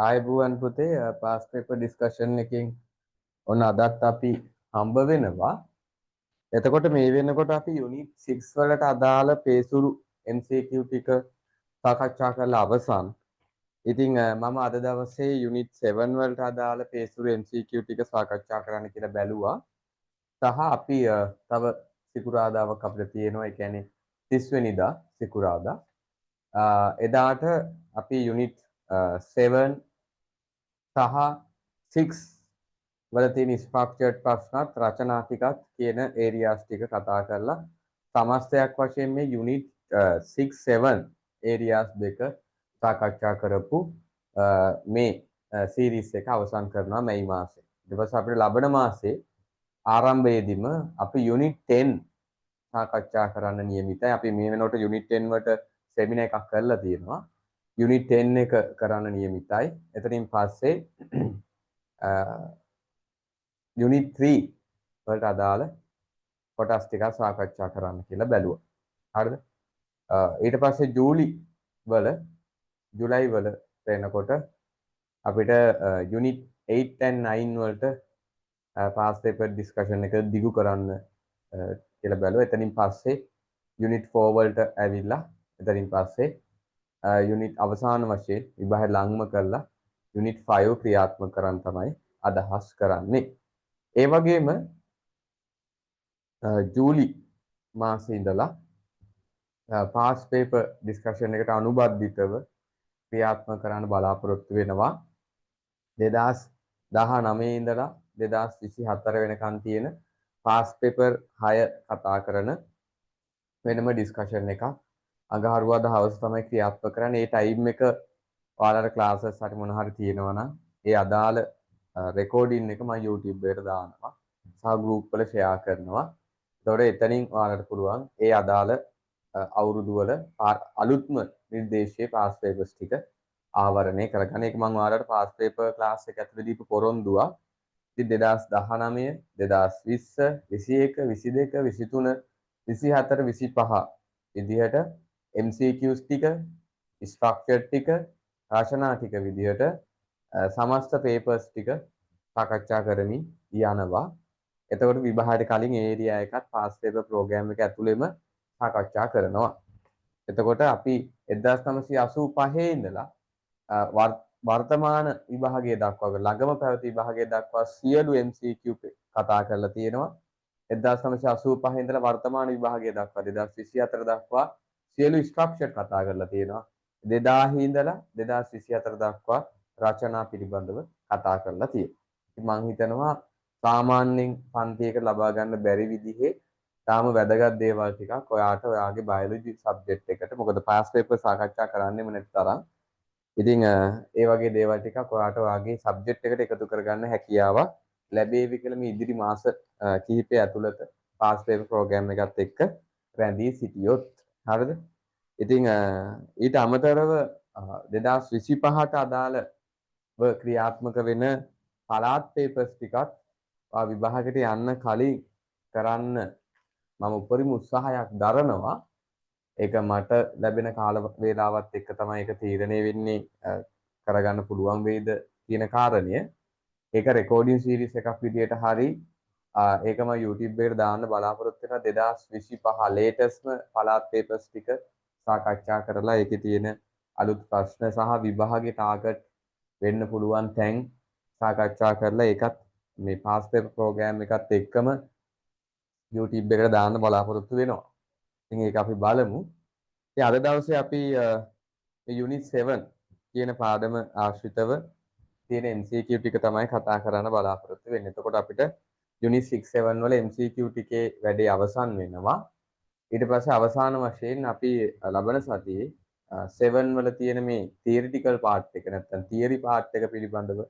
ආයුබෝවන් පුතේ pass paper discussion එකකින් ඔන්න අදත් අපි හම්බ වෙනවා. එතකොට මේ වෙනකොට අපි යුනිට් 6 වලට අදාළ පේසුරු MCQ ටික සාකච්ඡා කරලා අවසන්. ඉතින් මම අද දවසේ යුනිට් 7 වලට අදාළ පේසුරු MCQ ටික සාකච්ඡා කරන්න කියලා බැලුවා. සහ අපි තව සිකුරාදාවක් අපිට තියෙනවා. ඒ කියන්නේ 30 වෙනිදා සිකුරාදා. එදාට අපි යුනිට් 7 සහ 6 වල තියෙන ස්ට්‍රක්චර්ඩ් ප්‍රශ්නත් රචනා ටිකත් කියන ඒරියාස් ටික කතා කරලා සමස්තයක් වශයෙන් මේ යුනිට් 6 7 ඒරියාස් දෙක සාකච්ඡා කරපු මේ සීරීස් එක අවසන් කරනවා මේ මාසේ. ඊට පස්සේ අපිට ලබන මාසේ ආරම්භයේදීම අපි යුනිට් 10 සාකච්ඡා කරන්න නියමිතයි. අපි මේ වෙනකොට යුනිට් 10 වලට සෙමිනාර් එකක් කරලා තියෙනවා. යුනිට් 10 එක කරන්න නියමිතයි. එතනින් පස්සේ යුනිට් 3 වලට අදාළ කොටස් ටික සාකච්ඡා කරන්න කියලා බැලුවා. හරිද? ඊට පස්සේ ජූලයි වල වෙනකොට අපිට යුනිට් 8 and 9 වලට පාස් පේපර් ඩිස්කෂන් එක දිගු කරන්න කියලා බැලුවා. එතනින් පස්සේ යුනිට් 4 වලට ඇවිල්ලා එතනින් පස්සේ යුනිට් අවසාන වශයෙන් විභාගය ලඟම කරලා යුනිට් 5 ක්‍රියාත්මක කරන්න තමයි අදහස් කරන්නේ. ඒ වගේම ජූලි මාසේ ඉඳලා පාස් පේපර් ඩිස්කෂන් එකට අනුබද්ධිතව ක්‍රියාත්මක කරන්න බලාපොරොත්තු වෙනවා. 2019 ඉඳලා 2024 වෙනකන් තියෙන පාස් පේපර් 6 කතා කරන වෙනම ඩිස්කෂන් එකක් අඟහරුවාදා හවස තමයි ක්‍රියාත්මක කරන්නේ. ඒ ටයිම් එක ඔයාලට ක්ලාසස් හරි මොන හරි තියෙනවා නම් ඒ අදාළ රෙකෝඩින් එක මම YouTube එකට දානවා සහ group වල ෂෙයා කරනවා. එතකොට එතනින් ඔයාලට පුළුවන් ඒ අදාළ අවුරුදු වල අලුත්ම නිර්දේශයේ පාස් පේපර්ස් ටික ආවරණය කරගන්න. ඒක මම ඔයාලට පාස් පේපර් ක්ලාස් එක ඇතුළේ දීපු පොරොන්දුවා. ඉතින් 2019 2020 21 22 23 24 25 විදිහට MCQs ටික ස්ට්‍රක්චර් ටික රචනා ටික විදිහට සමස්ත පේපර්ස් ටික සාකච්ඡා කරමින් යනවා. එතකොට විභාගයට කලින් ඒරියා එකත් පාස් පේපර් ප්‍රෝග්‍රෑම් එක ඇතුළෙම සාකච්ඡා කරනවා. එතකොට අපි 1985 ඉඳලා වර්තමාන විභාගයේ දක්වා ළඟම පැවති විභාගයේ දක්වා සියලු MCQ කතා කරලා තියෙනවා. 1985 ඉඳලා වර්තමාන විභාගයේ දක්වා 2024 දක්වා සියලු ස්ට්‍රක්චර් කතා කරලා තියෙනවා. 2000 ඉඳලා 2024 දක්වා රචනා පිළිබඳව කතා කරලා තියෙනවා. ඉතින් මම හිතනවා සාමාන්‍යයෙන් පන්තියක ලබා ගන්න බැරි විදිහේ තාම වැදගත් දේවල් ටිකක් ඔයාට ඔයාගේ බයොලොජි සබ්ජෙක්ට් එකට මොකද පාස් පේපර් සාකච්ඡා කරන්නෙම නැත්තරම් ඉතින් ඒ වගේ දේවල් ටිකක් ඔයාට ඔයාගේ සබ්ජෙක්ට් එකට එකතු කරගන්න හැකියාවක් ලැබේවි කියලා මේ ඉදිරි මාස කිහිපය ඇතුළත පාස් පේපර් ප්‍රෝග්‍රෑම් එකත් එක්ක රැඳී සිටියොත් හරිද? ඉතින් ඊට අමතරව 2025ට අදාළව ක්‍රියාත්මක වෙන පළාත් පේපර්ස් ටිකත් විභාගයට යන්න කලින් කරන්න මම උපරිම උත්සාහයක් දරනවා. ඒක මට ලැබෙන කාල වේලාවත් එක්ක තමයි ඒක තීරණය වෙන්නේ කරගන්න පුළුවන් වේද කියන කාරණය. ඒක රෙකෝඩින් සීරීස් එකක් විදියට හරි ඒකම YouTube එකට දාන්න බලාපොරොත්තු වෙනවා. 2025 ලේටස්ට්ම පළාත් පේපර්ස් ටික සාකච්ඡා කරලා ඒකේ තියෙන අලුත් ප්‍රශ්න සහ විභාගයේ ටාගට් වෙන්න පුළුවන් තැන් සාකච්ඡා කරලා ඒකත් මේ පාස් පේපර් ප්‍රෝග්‍රෑම් එකත් එක්කම YouTube එකට දාන්න බලාපොරොත්තු වෙනවා. ඉතින් ඒක අපි බලමු. ඉතින් අද දවසේ අපි මේ යුනිට් 7 කියන පාඩම ආශ්‍රිතව තියෙන MCQ ටික තමයි කතා කරන්න බලාපොරොත්තු වෙන්නේ. එතකොට අපිට යුනිට් 6 7 වල MCQ ටිකේ වැඩේ අවසන් වෙනවා. ඊට පස්සේ අවසාන වශයෙන් අපි ලබන සතියේ 7 වල තියෙන මේ theoretical part එක නැත්නම් theory part එක පිළිබඳව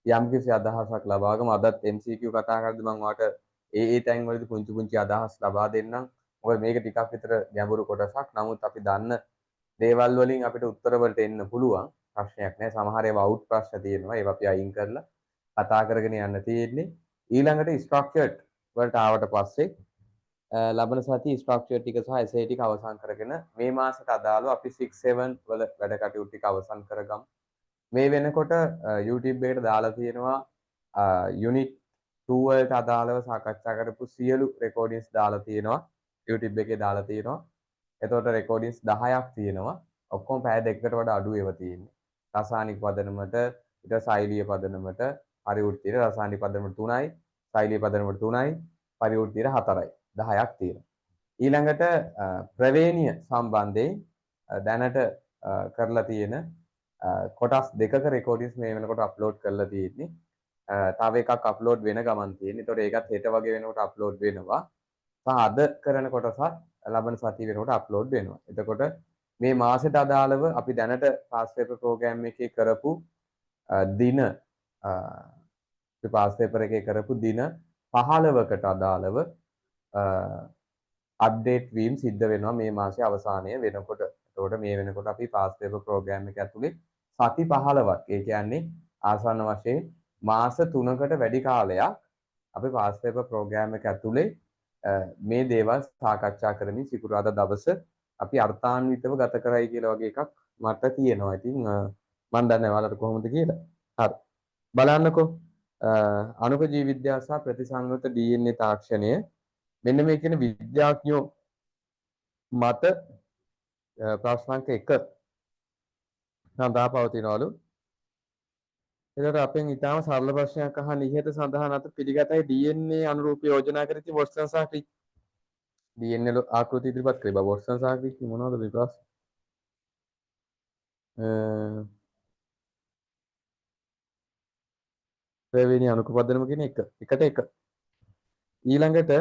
යම්කිසි අදහසක් ලබා ගමු. අදත් MCQ කතා කරද්දී මම ඔයාලට ඒ තැන් වලදී පුංචි අදහස් ලබා දෙන්නම්. මොකද මේක ටිකක් විතර ගැඹුරු කොටසක්. නමුත් අපි දන්න දේවල් වලින් අපිට උත්තර වලට එන්න පුළුවන්. ප්‍රශ්නයක් නැහැ. සමහර ඒවා අවුට් ප්‍රශ්න තියෙනවා. ඒවා අපි අයින් කරලා කතා කරගෙන යන්න තියෙන්නේ. ඊළඟට ස්ට්‍රක්චර්ඩ් වලට ආවට පස්සේ ලබන සතියේ ස්ට්‍රක්චර් ටික සහ එසේ ටික අවසන් කරගෙන මේ මාසයට අදාළව අපි 6 7 වල වැඩ කටයුතු ටික අවසන් කරගමු. මේ වෙනකොට YouTube එකට දාලා තියෙනවා unit 2 වලට අදාළව සාකච්ඡා කරපු සියලු recordings දාලා තියෙනවා YouTube එකේ දාලා තියෙනවා. එතකොට recordings 10ක් තියෙනවා. ඔක්කොම පැය දෙකකට වඩා අඩු ඒවා තියෙන්නේ. රසායනික පදනමට ඊට ශෛලීය පදනමට පරිවෘත්තීය රසායනික පදනමට 3යි ශෛලීය පදනමට 3යි පරිවෘත්තීය 4යි 10ක් තියෙනවා. ඊළඟට ප්‍රවේණිය සම්බන්ධයෙන් දැනට කරලා තියෙන කොටස් දෙකක රෙකෝඩින්ස් මේ වෙනකොට අප්ලෝඩ් කරලා තියෙන්නේ. තව එකක් අප්ලෝඩ් වෙන ගමන් තියෙන්නේ. ඒතකොට ඒකත් හෙට වගේ වෙනකොට අප්ලෝඩ් වෙනවා. සහ අද කරන කොටසත් ලබන සතිය වෙනකොට අප්ලෝඩ් වෙනවා. එතකොට මේ මාසෙට අදාළව අපි දැනට පාස් පේපර් ප්‍රෝග්‍රෑම් එකේ කරපු දින පාස් පේපර් එකේ කරපු දින 15කට අදාළව අප්ඩේට් වීම සිද්ධ වෙනවා මේ මාසේ අවසානය වෙනකොට. එතකොට මේ වෙනකොට අපි පාස් පේපර් ප්‍රෝග්‍රෑම් එක ඇතුලේ සති 15ක් ඒ කියන්නේ ආසන්න වශයෙන් මාස 3කට වැඩි කාලයක් අපි පාස් පේපර් ප්‍රෝග්‍රෑම් එක ඇතුලේ මේ දේවල් සාකච්ඡා කරමින් සිකුරාදා දවස අපි අර්ථාන්විතව ගත කරයි කියලා වගේ එකක් මට තියෙනවා. ඉතින් මම දන්නේ ඔයාලට කොහොමද කියලා. හරි. බලන්නකෝ අණුක ජීව විද්‍යාව සහ ප්‍රතිසංයුක්ත DNA තාක්ෂණය මෙන්න මේ කියන විද්‍යාඥයෝ මත ප්‍රශ්නාංක 1 සඳහා පවතිනවලු. එතකොට අපෙන් ඊටාම සරල ප්‍රශ්නයක් අහන ඉහත සඳහන් අත පිළිගතයි DNA අනුරූප යෝජනා කර ඇති වොට්සන් සහ ක්‍රික් DNA ආකෘති ඉදිරිපත් කරේ. වොට්සන් සහ ක්‍රික් මොනවද මේ ප්‍රශ්න? ප්‍රවේණි අණුක පදනම කියන එක. එකට එක. ඊළඟට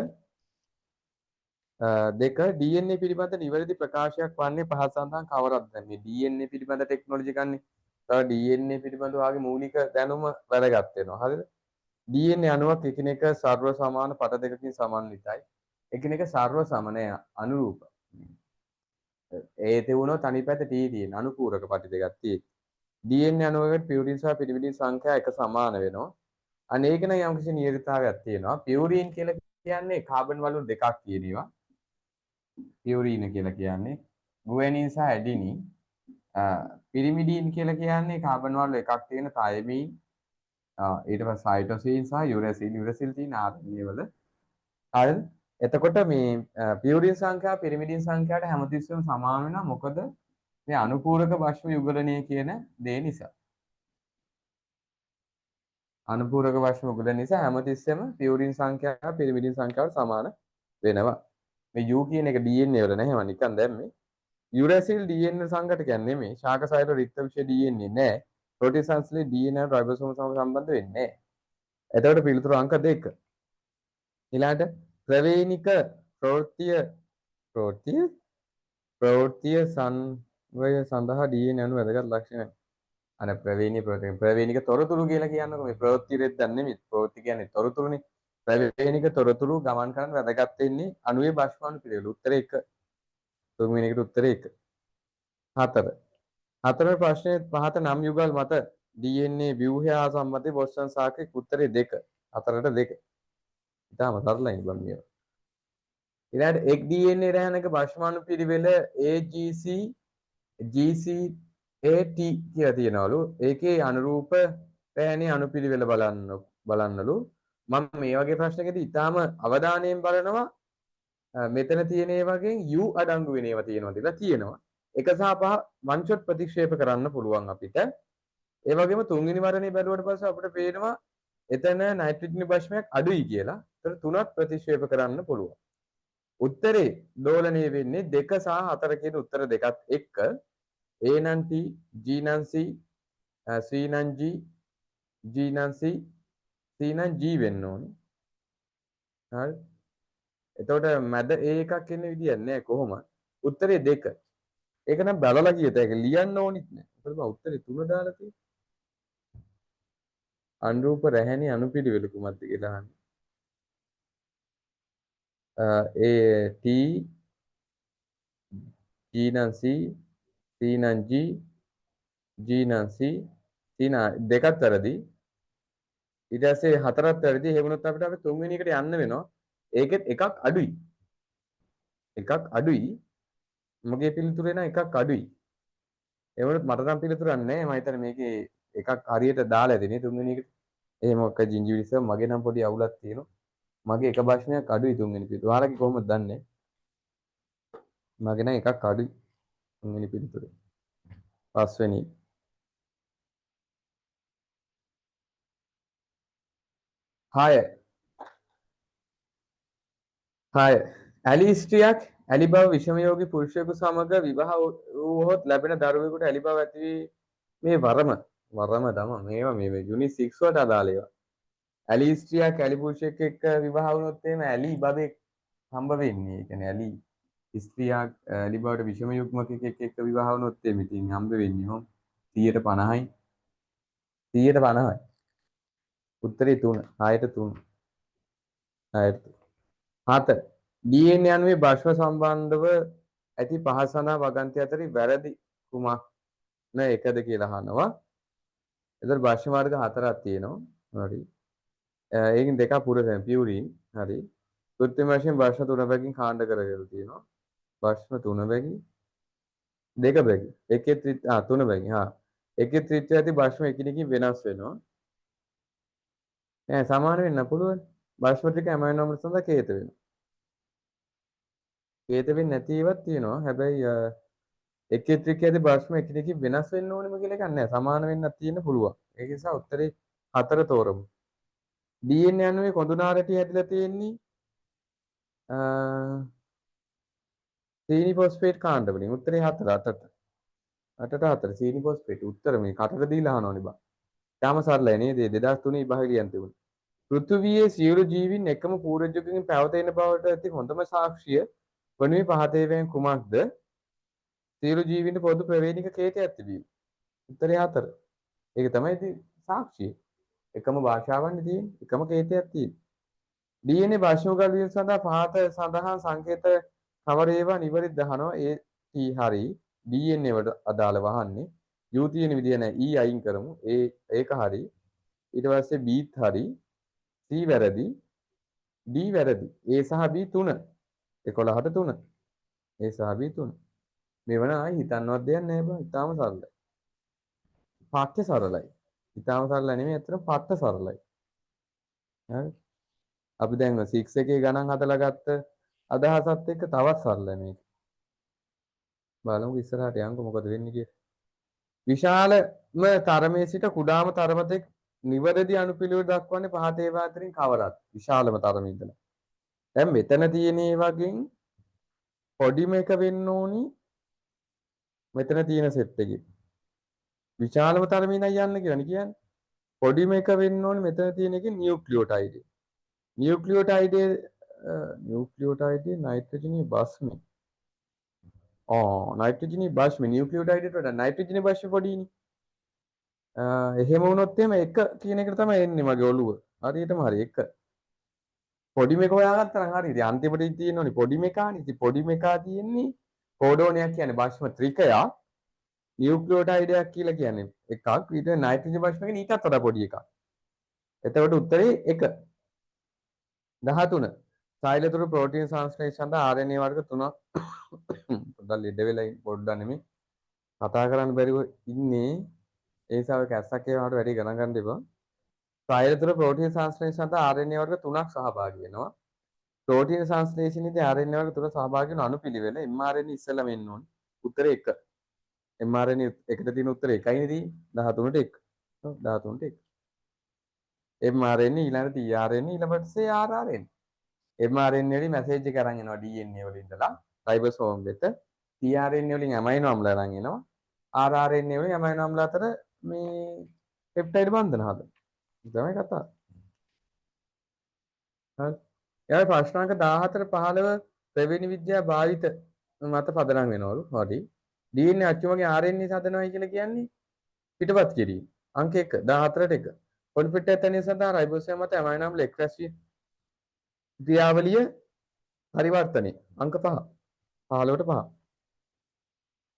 දෙක DNA පිළිබඳ නිවැරදි ප්‍රකාශයක් වන්නේ පහත සඳහන් කවරක්ද? මේ DNA පිළිබඳ ටෙක්නොලොජි ගන්නේ. තව DNA පිළිබඳ වාගේ මූලික දැනුම වැදගත් වෙනවා. හරිද? DNA අණුවක් එකිනෙක සර්ව සමාන පට දෙකකින් සමන්විතයි. එකිනෙක සර්ව සමනය අනුරූප. ඒ තියුණොත් අනිත් පැත්තේ T තියෙන අනුපූරක පට දෙකක් තියෙයි. DNA අණුවකට පියුරින් සහ පිරිමිඩින් සංඛ්‍යා එක සමාන වෙනවා. අනේ ඒක නම් යම්කිසි නියමිතතාවයක් තියෙනවා. පියුරින් කියලා කියන්නේ කාබන් වලුන් දෙකක් කියනවා. පියුරින් කියලා කියන්නේ ගුවැනින් සහ ඇඩිනින්. පිරිමිඩින් කියලා කියන්නේ කාබන් වල එකක් තියෙන තයමීන් ඊට පස්සේ සයිටෝසින් සහ යුරසිල් තියෙන RNA වල. හරිද? එතකොට මේ පියුරින් සංඛ්‍යාව පිරිමිඩින් සංඛ්‍යාවට හැමතිස්සෙම සමාන වෙනවා. මොකද මේ අනුපූරක භස්ම යුගලනය කියන දේ නිසා. අනුපූරක භස්ම යුගලන නිසා හැමතිස්සෙම පියුරින් සංඛ්‍යාව පිරිමිඩින් සංඛ්‍යාවට සමාන වෙනවා. මේ U කියන එක DNA වල නැහැ. මම නිකන් දැම්මේ. යුරසිල් DNA සංඝටකයක් නෙමෙයි. ශාකසයල රික්ත විශේෂ DNA නෑ. ප්‍රෝටීන් සංස්ලේ DNA රයිබෝසෝම සම්බන්ධ වෙන්නේ නෑ. එතකොට පිළිතුරු අංක 2. ඊළඟට ප්‍රවේණික ප්‍රවෘත්තිය සංවය සඳහා DNA අණු වැදගත් ලක්ෂණ. අර ප්‍රවේණික තොරතුරු කියලා කියන්නකො මේ ප්‍රවෘත්ති රෙද්දක් නෙමෙයි. ප්‍රවෘත්ති කියන්නේ තොරතුරුනේ. ප්‍රවේණික තොරතුරු ගමන් කරන්න වැදගත් වෙන්නේ අණුවේ බෂ්පාණු පිළිවෙල. උත්තරේ 1. තුන්වෙනි එකට උත්තරේ 1. 4. හතරවෙනි ප්‍රශ්නේ පහත නම් යුගල් මත DNA ව්‍යුහය හා සම්බන්ධ වොට්සන් සාකේ උත්තරේ 2. 4ට 2. ඉතාලම සරලයි බං මේවා. ඊළඟට එක් DNA රැහැනක බෂ්පාණු පිළිවෙල AGC GCAT කියලා තියෙනවලු. ඒකේ අනුරූප රැහැනේ අණුපිළිවෙල බලන්නලු. මම මේ වගේ ප්‍රශ්නකදී ඉතාලම අවධානයෙන් බලනවා මෙතන තියෙන ඒ වගේ U අඩංගු වෙන ඒවා තියෙනවා කියලා කියනවා. 1 සහ 5 වන් ෂොට් ප්‍රතික්ෂේප කරන්න පුළුවන් අපිට. ඒ වගේම තුන්වෙනි වරණේ බැලුවට පස්සේ අපිට පේනවා එතන නයිට්‍රජන් භස්මයක් අඩුයි කියලා. ඒතර 3ක් ප්‍රතික්ෂේප කරන්න පුළුවන්. උත්තරේ දෝලණය වෙන්නේ 2 සහ 4 කියන උත්තර දෙකත් එක්ක A නම් T, G නම් C, C නම් G, G නම් C, C නම් G වෙන්න ඕනේ. හරි. එතකොට මැද A එකක් එන්න විදියක් නැහැ කොහොමද? උත්තරේ 2. ඒක නම් බලලා කියත ඒක ලියන්න ඕනිත් නෑ. මොකද මම උත්තරේ 3 දාලා තියෙන්නේ. අනුරූප රැහැනේ අනුපිළිවෙල කුමක්ද කියලා අහන්නේ. T G නම් C C නම් G G නම් C C නම් දෙකත් වැරදි. ඊට පස්සේ හතරත් වැරදි. එහෙම වුණොත් අපිට අපි තුන්වෙනි එකට යන්න වෙනවා. ඒකෙත් එකක් අඩුයි. එකක් අඩුයි. මගේ පිළිතුරේ නම් එකක් අඩුයි. ඒ වුණත් මට නම් පිළිතුරක් නැහැ. මම හිතන්නේ මේකේ එකක් හරියට දාලා ඇතිනේ තුන්වෙනි එකට. එහෙම ඔක්ක ජින්ජිවිලිස මගේ නම් පොඩි අවුලක් තියෙනවා. මගේ එක ප්‍රශ්නයක් අඩුයි තුන්වෙනි පිළිතුර. ඔයාලගේ කොහොමද දන්නේ? මගේ නම් එකක් අඩුයි තුන්වෙනි පිළිතුරේ. පස්වෙනි. හය. ඇලි ස්ත්‍රියක් ඇලි බව විෂමයෝගී පුරුෂයෙකු සමග විවාහ වුවහොත් ලැබෙන දරුවෙකුට ඇලි බව ඇති මේ වරම තමයි මේවා මේ යුනිට් 6 වලට අදාළ ඒවා. ඇලි ස්ත්‍රියක් ඇලි පුරුෂයෙක් එක්ක විවාහ වුණොත් එහෙම ඇලි බබෙක් හම්බ වෙන්නේ. ඒ කියන්නේ ඇලි ස්ත්‍රියක් ඇලි බවට විෂම යුග්මකෙක් එක්ක විවාහ වුණොත් එහෙම ඉතින් හම්බ වෙන්නේ හොම් 150යි 150යි. උත්තරේ 3 6ට 3 6ට 7 DNA අණුවේ භස්ම සම්බන්ධව ඇති පහ සඳහා වගන්ති අතරින් වැරදි කුමක් එකද කියලා අහනවා. එතකොට භස්ම වර්ග හතරක් තියෙනවා. හරි. ඒකෙන් දෙකක් පුරසෙන් පියුරින්. හරි. කෘත්‍රිම වශයෙන් භස්ම තුන බැගින් කාණ්ඩ කරගෙන තියෙනවා. භස්ම තුන බැගින් දෙක බැගින්. එකේ තුන බැගින්. එකේ ත්‍රිත්වය ඇති භස්ම එකිනෙකින් වෙනස් වෙනවා. නෑ සමාන වෙන්න පුළුවන්. භස්ම ටික ඇමයිනෝ අම්ල සඳහා හේතු වෙනවා. හේතු වෙන්නේ නැති ඒවාත් තියෙනවා. හැබැයි එකේ ත්‍රිත්වය ඇති භස්ම එකිනෙකින් වෙනස් වෙන්න ඕනෙම කියලා එකක් නෑ. සමාන වෙන්නත් තියෙන්න පුළුවන්. ඒක නිසා උත්තරේ 4 තෝරමු. DNA අණුවේ කොඳුනාරටි හැදිලා තියෙන්නේ සීනි ෆොස්ෆේට් කාණ්ඩ වලින්. උත්තරේ 4 8ට. 8ට 4 සීනි ෆොස්ෆේට්. උත්තර මේ කටට දීලා අහනවනේ බා. තාම සරලයි නේද? 2003 විභාගියන් තිබුණා. පෘථිවියේ සියලු ජීවීන් එකම පූර්වජකකින් පැවතෙන බවට ඇති හොඳම සාක්ෂිය වනුයේ පහතේවයන් කුමක්ද? සියලු ජීවීන්ට පොදු ප්‍රවේණික කේතයක් තිබීම. උත්තරේ 4. ඒක තමයි සාක්ෂිය. එකම භාෂාවන්නේ තියෙන්නේ. එකම කේතයක් තියෙන්නේ. DNA භාෂාවගත වීම සඳහා පහත සඳහන් සංකේත කවර ඒවා නිවැරදිද අහනවා. ඒ T හරි. DNA වලට අදාළ වහන්නේ. U තියෙන විදිය නෑ. E අයින් කරමු. ඒක හරි. ඊට පස්සේ B හරි. C වැරදි. D වැරදි. A සහ B 3. 11ට 3. A සහ B 3. මේවන ආයි හිතන්නවත් දෙයක් නෑ බා. ඉතාලම සරලයි. පාඨ්‍ය සරලයි. ඉතාලම සරලයි නෙමෙයි අතන පාඨ සරලයි. හරි. අපි දැන් 6 එකේ ගණන් හදලා ගත්ත අදහසත් එක්ක තවත් සරලයි මේක. බලමු ඉස්සරහට යන්කො මොකද වෙන්නේ කියලා. විශාලම තරමේ සිට කුඩාම තරමතෙක් නිවැරදි අනුපිළිවෙල දක්වන්නේ පහත ඒවා අතරින් කවරක්? විශාලම තරමේ ඉඳලා. දැන් මෙතන තියෙන ඒ වගේන් පොඩිම එක වෙන්න ඕනි මෙතන තියෙන සෙට් එකේ. විශාලම තරමේ නයි යන්න කියලානේ කියන්නේ. පොඩිම එක වෙන්න ඕනි මෙතන තියෙන එකේ නියුක්ලියෝටයිඩ්. නියුක්ලියෝටයිඩ් නයිට්‍රජනීය බස්මේ. නයිට්‍රජනීය බස්මේ නියුක්ලියෝටයිඩ්ට වඩා නයිට්‍රජනීය බස්මේ පොඩිනේ. එහෙම වුණොත් එහෙම එක කියන එකට තමයි එන්නේ මගේ ඔළුව. හරියටම හරි එක. පොඩි මේක හොයාගත්තා නම් හරි. ඉතින් අන්තිමට තියෙන්නේ පොඩි මේකානේ. ඉතින් පොඩි මේකා තියෙන්නේ කෝඩෝනයක් කියන්නේ භස්ම ත්‍රිකයක්. නියුක්ලියෝටයිඩයක් කියලා කියන්නේ එකක්. ඊට නයිට්‍රජන් භස්මකේ ඊටත් වඩා පොඩි එකක්. එතකොට උත්තරේ 1. 13. සෛලතුරු ප්‍රෝටීන් සංශ්ලේෂණ සඳහා RNA වර්ග 3ක් පොඩ්ඩක් ලෙඩ වෙලා පොඩ්ඩක් නෙමෙයි කතා කරන්න බැරිව ඉන්නේ. ඒ නිසා ඔය කැස්සක් ඒවාට වැඩි ගණන් ගන්න එපා. සෛලතුරු ප්‍රෝටීන් සංශ්ලේෂණ සඳහා RNA වර්ග 3ක් සහභාගී වෙනවා. ප්‍රෝටීන් සංශ්ලේෂණයේදී RNA වර්ග 3 සහභාගී වෙන අණුපිළිවෙල mRNA ඉස්සෙල්ලාම එන්න ඕනේ. උත්තරේ 1. mRNA එකට තියෙන උත්තරේ 1යිනේ තියෙන්නේ. 13ට 1. 13ට 1. mRNA ඊළඟට tRNA ඊළඟට rRNA. mRNA වලින් මැසේජ් එක අරන් එනවා DNA වලින් ඉඳලා රයිබෝසෝම් වෙත. tRNA වලින් ඇමයිනෝ අම්ල අරන් එනවා. rRNA වලින් ඇමයිනෝ අම්ල අතර මේ පෙප්ටයිඩ් බන්ධන හදන. තමයි කතාව. හරි. ඊළඟ ප්‍රශ්නාංක 14 15 ප්‍රවේණි විද්‍යා භාවිත මත පදනම් වෙනවලු. හරි. DNA අච්චුමගේ RNA හදනවා කියලා කියන්නේ පිටපත් කිරීම. අංක 1 14ට 1. පොඩි පිටයක් තැනිය සඳහා රයිබෝසෝම් මත ඇමයිනෝ අම්ල එක්රැස් වීම ක්‍රියාවලිය පරිවර්තනය අංක 5 15ට 5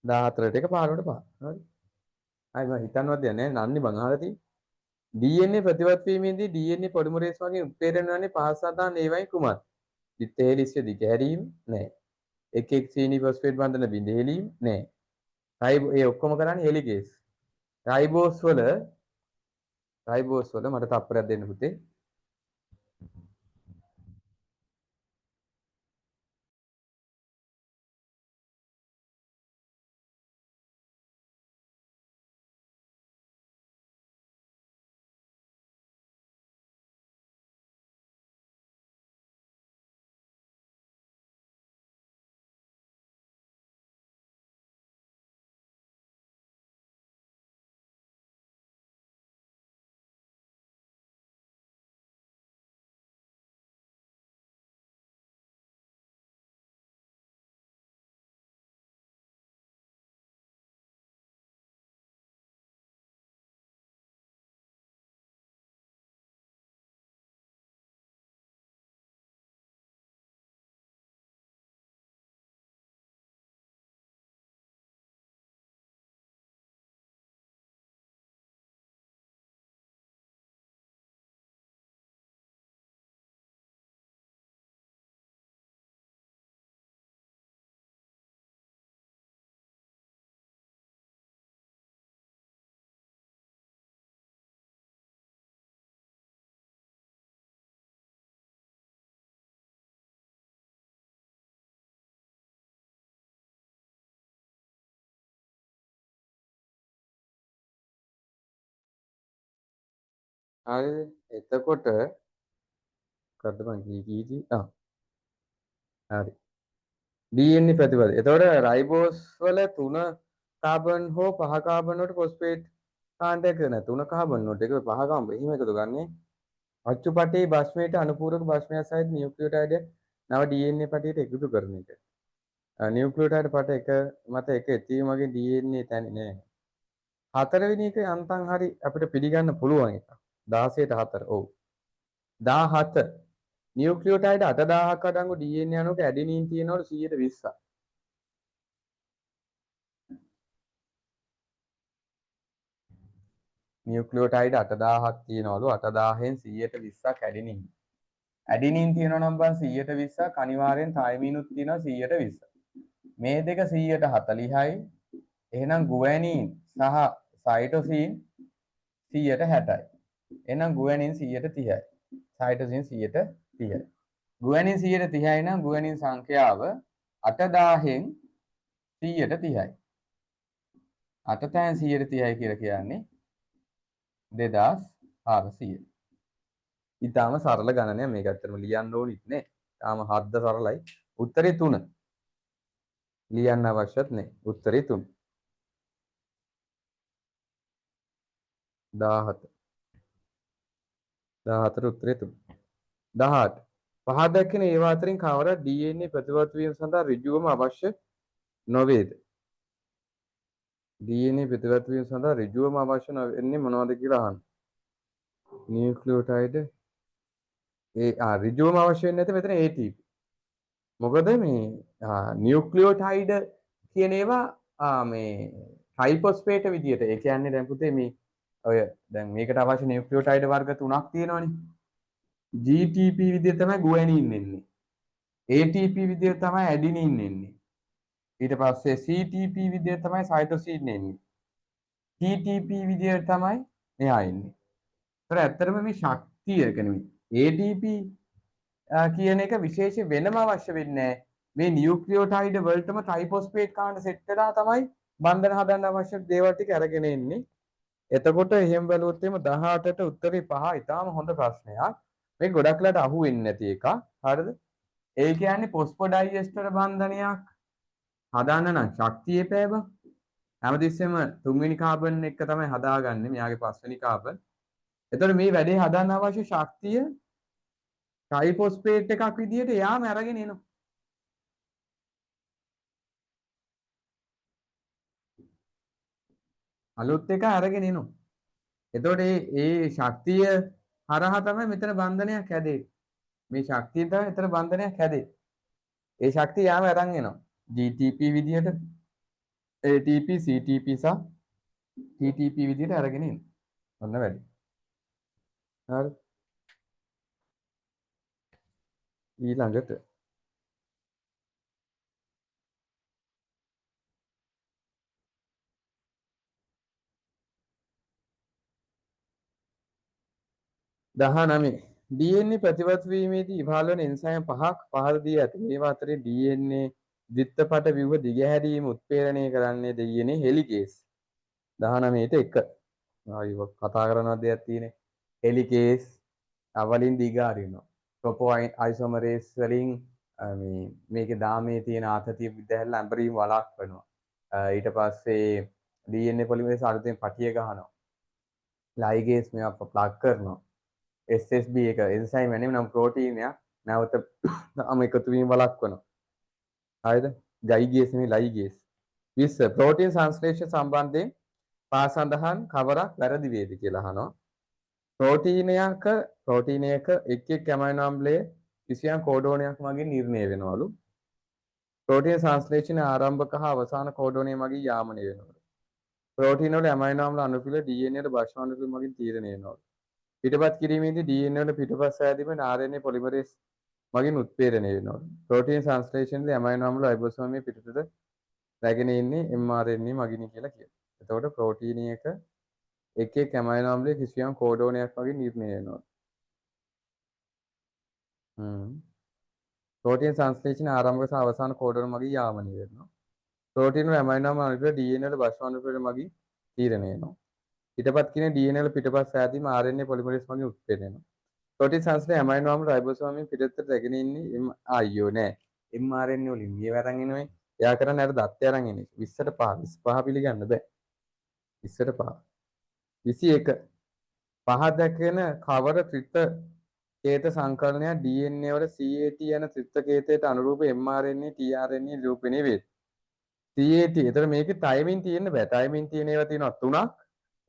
14ට 1 15ට 5 හරි. අය මම හිතන්නවත් දෙයක් නැහැ නන්නේ මං අහලා තියෙන්නේ. DNA ප්‍රතිවත් වීමේදී DNA පොලිමරේස් වගේ උත්පේරණ වන්නේ පහස සඳහන් ඒවයි කුමක්? දිත්තේලිස්ය දිගහැරීම නැහැ. එක් එක් සීනි ෆොස්ෆේට් බන්ධන බිඳ හෙලීම නැහැ. රයිබෝ ඒ ඔක්කොම කරන්නේ හෙලිකේස්. රයිබෝස් වල මට තප්පරයක් දෙන්න පුතේ. හරිද? එතකොට මොකද්ද මං කීකී හරි. DNA ප්‍රතිපද. එතකොට රයිබෝස් වල 3 කාබන් හෝ 5 කාබන් වලට ෆොස්ෆේට් කාණ්ඩයක් නෑ. 3 කාබන් වලට ඒක 5 කාබන් එහෙම එකතු ගන්නෙ. අච්චුපටේ භස්මයට අනුපූරක භස්මයක් සහිත නියුක්ලියෝටයිඩ් නව DNA පටයට එකතු කරන එක. නියුක්ලියෝටයිඩ් පට එක මත එක එතීමගේ DNA තැන්නේ නෑ. හතරවෙනි එක යන්තම් හරි අපිට පිළිගන්න පුළුවන් එක. 16ට 4. ඔව්. 17 නියුක්ලියෝටයිඩ් 8000ක් අඩංගු DNA අණුවක ඇඩෙනින් තියෙනවලු 120ක්. නියුක්ලියෝටයිඩ් 8000ක් තියෙනවලු 8000න් 120ක් ඇඩෙනින්. ඇඩෙනින් තියෙනවා නම් බං 120ක් අනිවාර්යෙන් තයිමිනුත් තියෙනවා 120. මේ දෙක 140යි. එහෙනම් ගුවැනින් සහ සයිටෝසින් 160යි. එහෙනම් ගුවැනින් 130යි. සයිටෝසින් 130යි. ගුවැනින් 130යි නම් ගුවැනින් සංඛ්‍යාව 8000න් 130යි. 8 තැන් 130යි කියලා කියන්නේ 2400. ඊටාම සරල ගණනයක් මේක ඇත්තටම ලියන්න ඕනිත් නේ. තාම හද්ද සරලයි. උත්තරේ 3. ලියන්න අවශ්‍යත් නැහැ. උත්තරේ 3. 17. 17 උත්තරේ 3. 18. පහත දැක්කෙන ඒවා අතරින් කවරක් DNA ප්‍රතිවර්ත වීම සඳහා ඍජුවම අවශ්‍ය නොවේද? DNA ප්‍රතිවර්ත වීම සඳහා ඍජුවම අවශ්‍ය නොවෙන්නේ මොනවද කියලා අහන්න. නියුක්ලියෝටයිඩ් ඍජුවම අවශ්‍ය වෙන්නේ නැති මෙතන ATP. මොකද මේ නියුක්ලියෝටයිඩ් කියන ඒවා මේ ට්‍රයිෆොස්ෆේට විදියට ඒ කියන්නේ දැන් පුතේ මේ ඔය දැන් මේකට අවශ්‍ය නියුක්ලියෝටයිඩ් වර්ග 3ක් තියෙනවනේ. GTP විදියට තමයි ගුවැනින් එන්නේ. ATP විදියට තමයි ඇඩිනින් එන්නේ. ඊට පස්සේ CTP විදියට තමයි සයිටෝසින් එන්නේ. TTP විදියට තමයි එයා එන්නේ. ඒතර ඇත්තටම මේ ශක්තිය කියන්නේ ATP කියන එක විශේෂ වෙනම අවශ්‍ය වෙන්නේ නැහැ. මේ නියුක්ලියෝටයිඩ් වලටම ට්‍රයිෆොස්ෆේට් කාණ්ඩ සෙට් වෙලා තමයි බන්ධන හදන්න අවශ්‍ය දේවල් ටික අරගෙන එන්නේ. එතකොට එහෙම බැලුවොත් එimhe 18ට උත්තරේ 5 ඉතාලම හොඳ ප්‍රශ්නයක්. මේ ගොඩක් වෙලාට අහු වෙන්නේ නැති එකක්. හරිද? ඒ කියන්නේ ෆොස්ෆොඩයිඑස්ටර් බන්ධනයක් හදාන්න නම් ශක්තිය එපෑ බං. හැමතිස්සෙම තුන්වෙනි කාබන් එක තමයි හදාගන්නේ. මෙයාගේ පස්වෙනි කාබන්. එතකොට මේ වැඩේ හදන්න අවශ්‍ය ශක්තිය ට්‍රයිෆොස්ෆේට් එකක් විදියට යාම අරගෙන එනවා. අලුත් එක අරගෙන එනවා. එතකොට ඒ ශක්තිය හරහා තමයි මෙතන බන්ධනයක් හැදෙන්නේ. මේ ශක්තිය තමයි මෙතන බන්ධනයක් හැදෙන්නේ. ඒ ශක්තිය යාම අරන් එනවා. GTP විදියට ATP CTP සහ TTP විදියට අරගෙන එනවා. ඔන්න වැඩි. හරි. ඊළඟට 19 DNA ප්‍රතිවත් වීමේදී ඉවහල් වන එන්සයිම් පහක් පහළ දී ඇත. මේවා අතරේ DNA ද්විත්වපට ව්‍යුහ දිගහැරීම උත්ප්‍රේරණය කරන්නේ DNA හෙලිකේස්. 19ට 1. ආයිව කතා කරනවා දෙයක් තියෙන්නේ. හෙලිකේස් අවලින් දිග අරිනවා. ටොපෝ අයිසෝමරේස් වලින් මේකේ දාමේ තියෙන ආතතිය විදහැල්ල ඇඹරීම වළක්වනවා. ඊට පස්සේ DNA පොලිමරේස් අලුතෙන් පටිය ගහනවා. ලයිගේස් මේවා ප්ලග් කරනවා. SSB එක එන්සයිම් වෙනම නම් ප්‍රෝටීන් එකක් නැවත එකතු වීම වළක්වනවා. හරිද? ගයිගේස් නෙමෙයි ලයිගේස්. 20 ප්‍රෝටීන් සංශ්ලේෂණ සම්බන්ධයෙන් පා සඳහන් කවරක් වැරදි වේද කියලා අහනවා. ප්‍රෝටීනයක එක් එක් ඇමයිනෝ අම්ලයේ කිසියම් කෝඩෝනයක් මගින් නිර්ණය වෙනවලු. ප්‍රෝටීන සංශ්ලේෂණ ආරම්භක හා අවසාන කෝඩෝනය මගින් යාමනය වෙනවලු. ප්‍රෝටීන වල ඇමයිනෝ අම්ල අණුපිළ DNA වල භාෂ්ම අණුපිළ මගින් තීරණය වෙනවලු. පිටපත් කිරීමේදී DNA වල පිටපත් සෑදීමෙන් RNA පොලිමරේස් මගින් උත්ප්‍රේරණය වෙනවලු. ප්‍රෝටීන සංශ්ලේෂණයේදී ඇමයිනෝ අම්ල රයිබෝසෝමයේ පිටතට රැගෙන ඉන්නේ mRNA මගින් කියලා කියනවා. එතකොට ප්‍රෝටීනයක එක එක් ඇමයිනෝ අම්ලයේ කිසියම් කෝඩෝනයක් වගේ නිර්ණය වෙනවා. ප්‍රෝටීන සංශ්ලේෂණ ආරම්භක සහ අවසාන කෝඩෝන මගින් යාමනය වෙනවා. ප්‍රෝටීන වල ඇමයිනෝ අම්ල DNA වල භාෂ්ම අණුපිළ මගින් තීරණය වෙනවා. පිටපත් කියන DNA වල පිටපත් සෑදීම RNA පොලිමරේස් මගින් උත්ප්‍රේරණය වෙනවා. ප්‍රෝටීන සංශ්ලේෂණ ඇමයිනෝ අම්ල රයිබෝසෝමයෙන් පිටතට රැගෙන ඉන්නේ අයියෝ නෑ. mRNA වලින් මේ වරන් එනොයි. එයා කරන්නේ අර දත්තය අරන් එන්නේ. 20ට 5 25 පිළිගන්න බෑ. 20ට 5 21 පහ දැකෙන කවර ත්‍රිත්ව කේත සංකලනයක් DNA වල CAT යන ත්‍රිත්ව කේතයට අනුරූප mRNA tRNA නිරූපණය වේ. CAT. එතකොට මේකේ තයිමින් තියෙන්න බෑ. තයිමින් තියෙන ඒවා තියෙනවා 3ක්.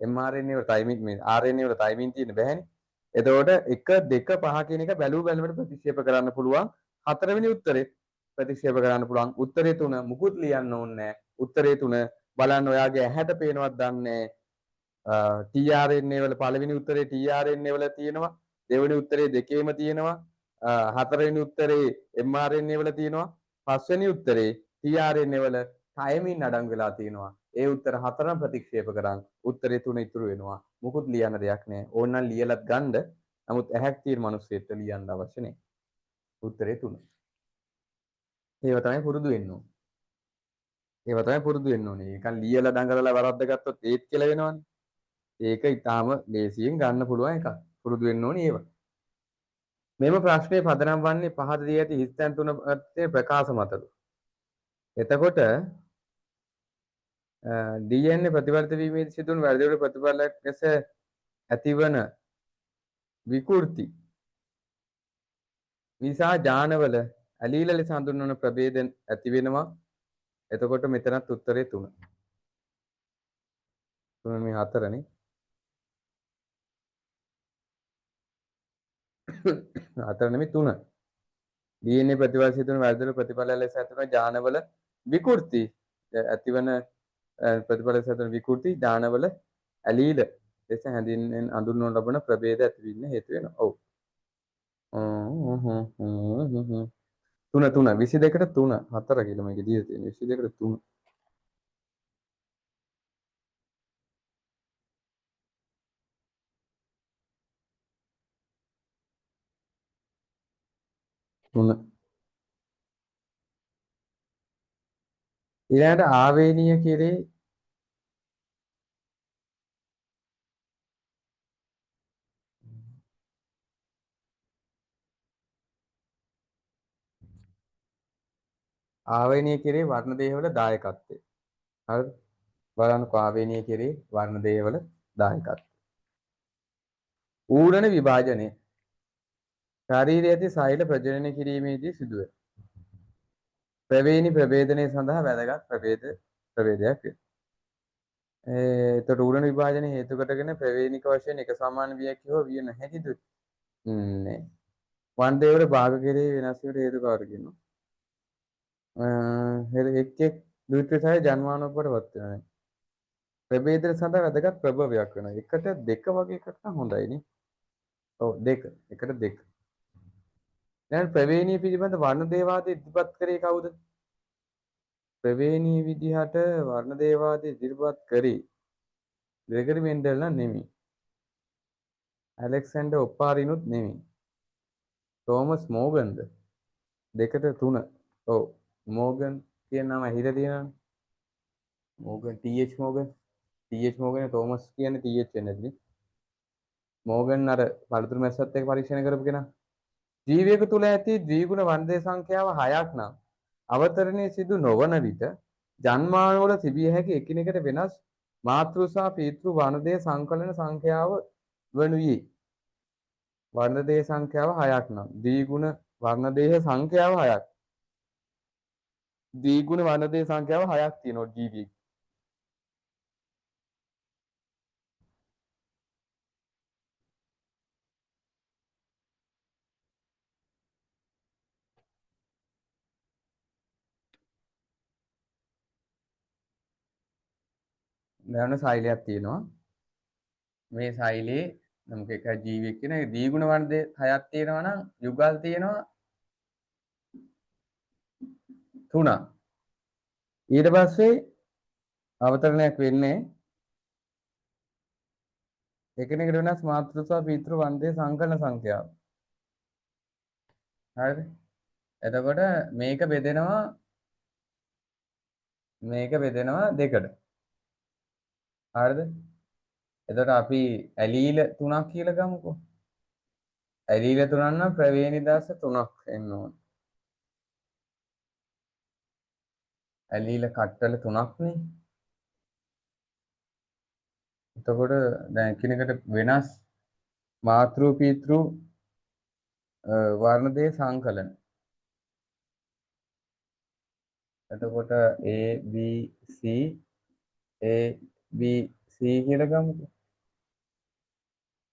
mRNA වල තයිමින් මේ RNA වල තයිමින් තියෙන්න බෑනේ. එතකොට 1 2 5 කියන එක බැලුවට ප්‍රතික්ෂේප කරන්න පුළුවන්. 4 වෙනි උත්තරේ ප්‍රතික්ෂේප කරන්න පුළුවන්. උත්තරේ 3 මුකුත් ලියන්න ඕනේ නැහැ. උත්තරේ 3 බලන්න ඔයාගේ ඇහැට පේනවත් දන්නේ tRNA වල පළවෙනි උත්තරේ tRNA වල තියෙනවා. දෙවෙනි උත්තරේ දෙකේම තියෙනවා. හතරවෙනි උත්තරේ mRNA වල තියෙනවා. පස්වෙනි උත්තරේ tRNA වල ටයිමින් අඩංගු වෙලා තියෙනවා. ඒ උත්තර හතරම ප්‍රතික්ෂේප කරන් උත්තරේ 3 ඉතුරු වෙනවා. මුකුත් ලියන්න දෙයක් නැහැ. ඕනනම් ලියලත් ගන්න. නමුත් ඇහැක් තියෙන මිනිස්සෙට ලියන්න අවශ්‍ය නැහැ. උත්තරේ 3. ඒව තමයි පුරුදු වෙන්න ඕනේ. ඒව තමයි පුරුදු වෙන්න ඕනේ. ඒකන් ලියලා දඟලලා වැරද්ද ගත්තොත් ඒත් කියලා වෙනවනේ. ඒක ඊටාම ලේසියෙන් ගන්න පුළුවන් එකක්. පුරුදු වෙන්න ඕනේ ඒව. මෙම ප්‍රශ්නේ පදනම් වන්නේ පහත දී ඇති හිස්තැන් තුන ප්‍රකාශ මතලු. එතකොට DNA ප්‍රතිවර්ත වීමේදී සිදුවන වැරදිවල ප්‍රතිඵලයක් ලෙස ඇතිවන විකෘති නිසා ජානවල ඇලීල ලෙස හඳුන්වන ප්‍රභේද ඇති වෙනවා. එතකොට මෙතනත් උත්තරේ 3. 3 මේ 4නේ. 4 නෙමෙයි 3. DNA ප්‍රතිවර්ත සිදුවන වැරදිවල ප්‍රතිඵලයක් ලෙස ඇතිවන ජානවල විකෘති ඇතිවන ප්‍රතිඵල ලෙස ඇතිවන විකෘති ජානවල ඇලීල ලෙස හඳුන්වන ලබන ප්‍රභේද ඇතිවෙන්න හේතු වෙනවා. ඔව්. 3 22ට 3 4 කියලා මේකේ දීලා තියෙනවා. 22ට 3. ඊළඟට ආවේනීය කෙරේ ආවේනීය කෙරේ වර්ණ දේහවල දායකත්වය. හරිද? බලන්නකෝ ආවේනීය කෙරේ වර්ණ දේහවල දායකත්වය. ඌරණ විභාජනය ශරීරයේ ඇති සෛල ප්‍රජනනය කිරීමේදී සිදුවේ. ප්‍රවේණි ප්‍රභේදනය සඳහා වැදගත් ප්‍රභේදයක් වේ. එතකොට ඌරණ විභාජනය හේතු කොටගෙන ප්‍රවේණික වශයෙන් එක සමාන වියක් හෝ විය නොහැකිද? නෑ. වර්ණ දේහවල භාග කෙරෙහි වෙනස් වීමට හේතු කවර කියනවා? එක් එක් ද්විත්වය ජන්මානෝපවට වත් වෙනවා. ප්‍රභේදන සඳහා වැදගත් ප්‍රභවයක් වෙනවා. එකට දෙක වගේ එකක් නම් හොඳයි නේ. ඔව් දෙක. එකට දෙක. දැන් ප්‍රවේණීය පිළිබඳ වර්ණ දේවාදී ඉදිරිපත් කරේ කවුද? ප්‍රවේණීය විදිහට වර්ණ දේවාදී ඉදිරිපත් කරේ ග්‍රෙගරි මෙන්ඩල් නම් නෙමෙයි. ඇලෙක්සැන්ඩර් ඔප්පාරිනුත් නෙමෙයි. තෝමස් මෝගන්ද? දෙකට තුන. ඔව්. මෝගන් කියන නම ඇහිලා තියෙනවනේ. Morgan ටීඑච් Morgan. ටීඑච් මෝගන් තෝමස් කියන්නේ ටීඑච් එන්නේදී. මෝගන් අර පළතුරු මැස්සත් එක්ක පරීක්ෂණ කරපු කෙනා. ජීවියක තුල ඇති ද්විගුණ වර්ණදේ සංඛ්‍යාව 6ක් නම් අවතරණයේ සිදු නොවන විට ජන්මානවල තිබිය හැකි එකිනෙකට වෙනස් මාතෘ සහ පීතෘ වර්ණදේ සංකලන සංඛ්‍යාව වනුයේ. වර්ණදේහ සංඛ්‍යාව 6ක් නම් ද්විගුණ වර්ණදේහ සංඛ්‍යාව 6ක්. ද්විගුණ වර්ණදේහ සංඛ්‍යාව 6ක් තියෙනවා ජීවි. දැන් සෛලයක් තියෙනවා. මේ සෛලේ നമുക്ക് එක ජීවියෙක් කියන ද්විගුණ වර්ණදේහ 6ක් තියෙනවා නම් යුගල් තියෙනවා 3ක්. ඊට පස්සේ අවතරණයක් වෙන්නේ එකිනෙකට වෙනස් මාතෘ සහ පීතෘ වර්ණදේහ සංකලන සංඛ්‍යාව. හරිද? එතකොට මේක බෙදෙනවා දෙකට. හරිද? එතකොට අපි ඇලීල 3ක් කියලා ගමුකෝ. ඇලීල 3 නම් ප්‍රවේණි දාස 3ක් එන්න ඕන. ඇලීල කට්ටල 3ක් නේ. එතකොට දැන් එකිනෙකට වෙනස් මාතෘ පීතෘ වර්ණදේහ සංකලන. එතකොට A B C A B C කියලා ගමුකෝ.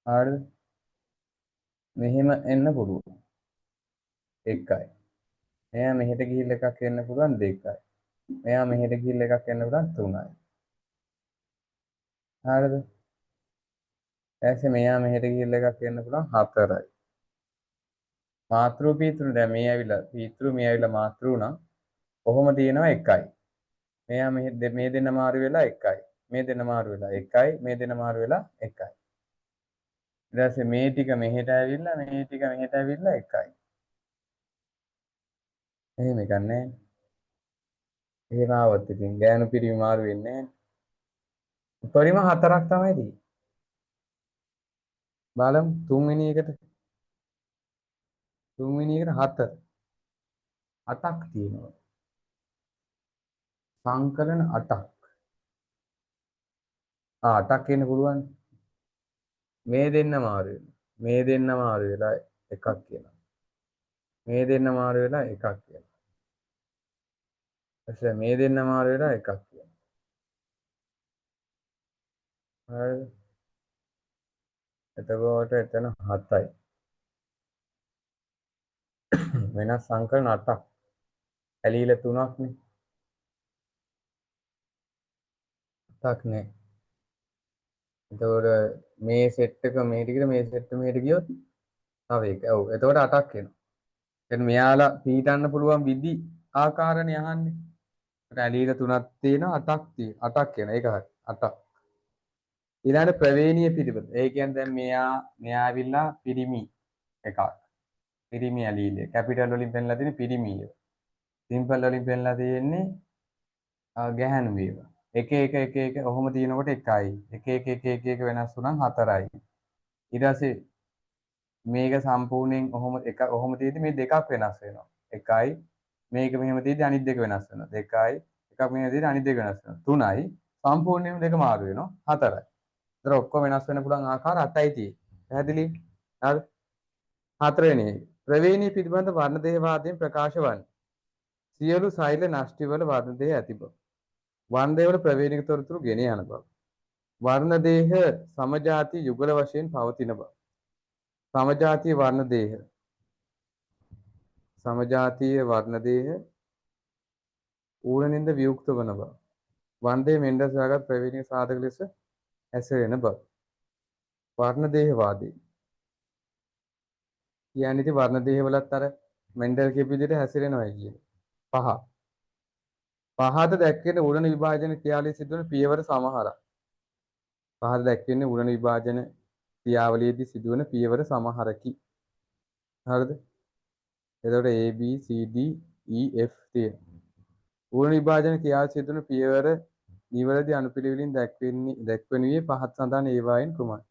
හරිද? මෙහෙම එන්න පුළුවන්. 1යි. මෙයා මෙහෙට ගිහිල්ලා එකක් එන්න පුළුවන් 2යි. මෙයා මෙහෙට ගිහිල්ලා එකක් එන්න පුළුවන් 3යි. හරිද? ඊට මෙයා මෙහෙට ගිහිල්ලා එකක් එන්න පුළුවන් 4යි. මාතෘ පීතෘ දැන් මේ ඇවිල්ලා පීතෘ මේ ඇවිල්ලා මාතෘ නම් කොහොම තියෙනවා 1යි. මෙයා මේ දෙන්න මාරු වෙලා 1යි. මේ දෙන්න මාරු වෙලා 1යි. මේ දෙන්න මාරු වෙලා 1යි. ඊට පස්සේ මේ ටික මෙහෙට ඇවිල්ලා මේ ටික මෙහෙට ඇවිල්ලා 1යි. එහෙම එකක් නැහැ. එහෙම ආවොත් ඉතින් ගෑනු පිරිමි මාරු වෙන්නේ නැහැ. උපරිම 4ක් තමයි තියෙන්නේ. බලමු තුන්වෙනි එකට 4 8ක් තියෙනවා. සංකලන 8ක්. 8ක් එන්න පුළුවන්. මේ දෙන්න මාරු වෙනවා. මේ දෙන්න මාරු වෙලා එකක් කියනවා. මේ දෙන්න මාරු වෙලා එකක් කියනවා. ඊට මේ දෙන්න මාරු වෙලා එකක් කියනවා. හරිද? එතකොට එතන 7යි. වෙනස් සංකලන 8ක්. ඇලීල 3ක් නේ. 8ක් නේ. එතකොට මේ සෙට් එක මේට ගිහලා මේ සෙට් එක මෙහෙට ගියොත් තව එක. ඔව්. එතකොට 8ක් එනවා. එතන මෙයාලා පීටන්න පුළුවන් විදි ආකාරනේ අහන්නේ. ඒකට ඇලීල 3ක් තියෙනවා 8ක් තියෙනවා. 8ක් එනවා. ඒක හරි. 8ක්. ඊළඟට ප්‍රවේණීය පිළිවෙත. ඒ කියන්නේ දැන් මෙයා ඇවිල්ලා පිරිමි එකක්. පිරිමි ඇලීල. කැපිටල් වලින් පෙන්නලා තියෙන්නේ පිරිමිය. සිම්පල් වලින් පෙන්නලා තියෙන්නේ ගැහැණු වේවා. එක ඔහොම තියෙනකොට 1යි. එක වෙනස් වුණාම 4යි. ඊට පස්සේ මේක සම්පූර්ණයෙන් ඔහොම තියෙද්දි මේ දෙකක් වෙනස් වෙනවා. 1යි. මේක මෙහෙම තියෙද්දි අනිත් දෙක වෙනස් වෙනවා. 2යි. එකක් මෙහෙම තියෙද්දි අනිත් දෙක වෙනස් වෙනවා. 3යි. සම්පූර්ණයෙන්ම දෙක මාරු වෙනවා. 4යි. ඒතර ඔක්කොම වෙනස් වෙන්න පුළුවන් ආකාර 8යි තියෙන්නේ. පැහැදිලි? හරි. 4 වෙනි එක. ප්‍රවේණී පිළිබඳ වර්ණදේහ වාදයෙන් ප්‍රකාශ වන්නේ. සියලු සෛල නෂ්ටිවල වර්ණදේහ ඇති බව. වර්ණදේවල ප්‍රවේණික තොරතුරු ගෙන යන බව. වර්ණදේහ සමජාති යුගල වශයෙන් පවතින බව. සමජාතීය වර්ණදේහ ඌරනින්ද වියුක්ත වන බව. වර්ණදේහ මෙන්ඩස් සොයාගත් ප්‍රවේණික සාධක ලෙස හැසිරෙන බව. වර්ණදේහ වාදී. කියන්නේ ඉතින් වර්ණදේහ වලත් අර මෙන්ඩල් කියපු විදිහට හැසිරෙනවා කියන්නේ. 5. පහත දැක්වෙන උරණ විභාජන ක්‍රියාවලිය සිදුවන පියවර සමහරක්. පහත දැක්වෙන්නේ උරණ විභාජන ක්‍රියාවලියේදී සිදුවන පියවර සමහරකි. හරිද? එතකොට A B C D E F තියෙනවා. ඌර්ණ විභාජන ක්‍රියාව සිදුවන පියවර නිවැරදි අනුපිළිවෙලින් දැක්වෙනුයේ පහත් සඳහන් ඒවායින් කුමයි?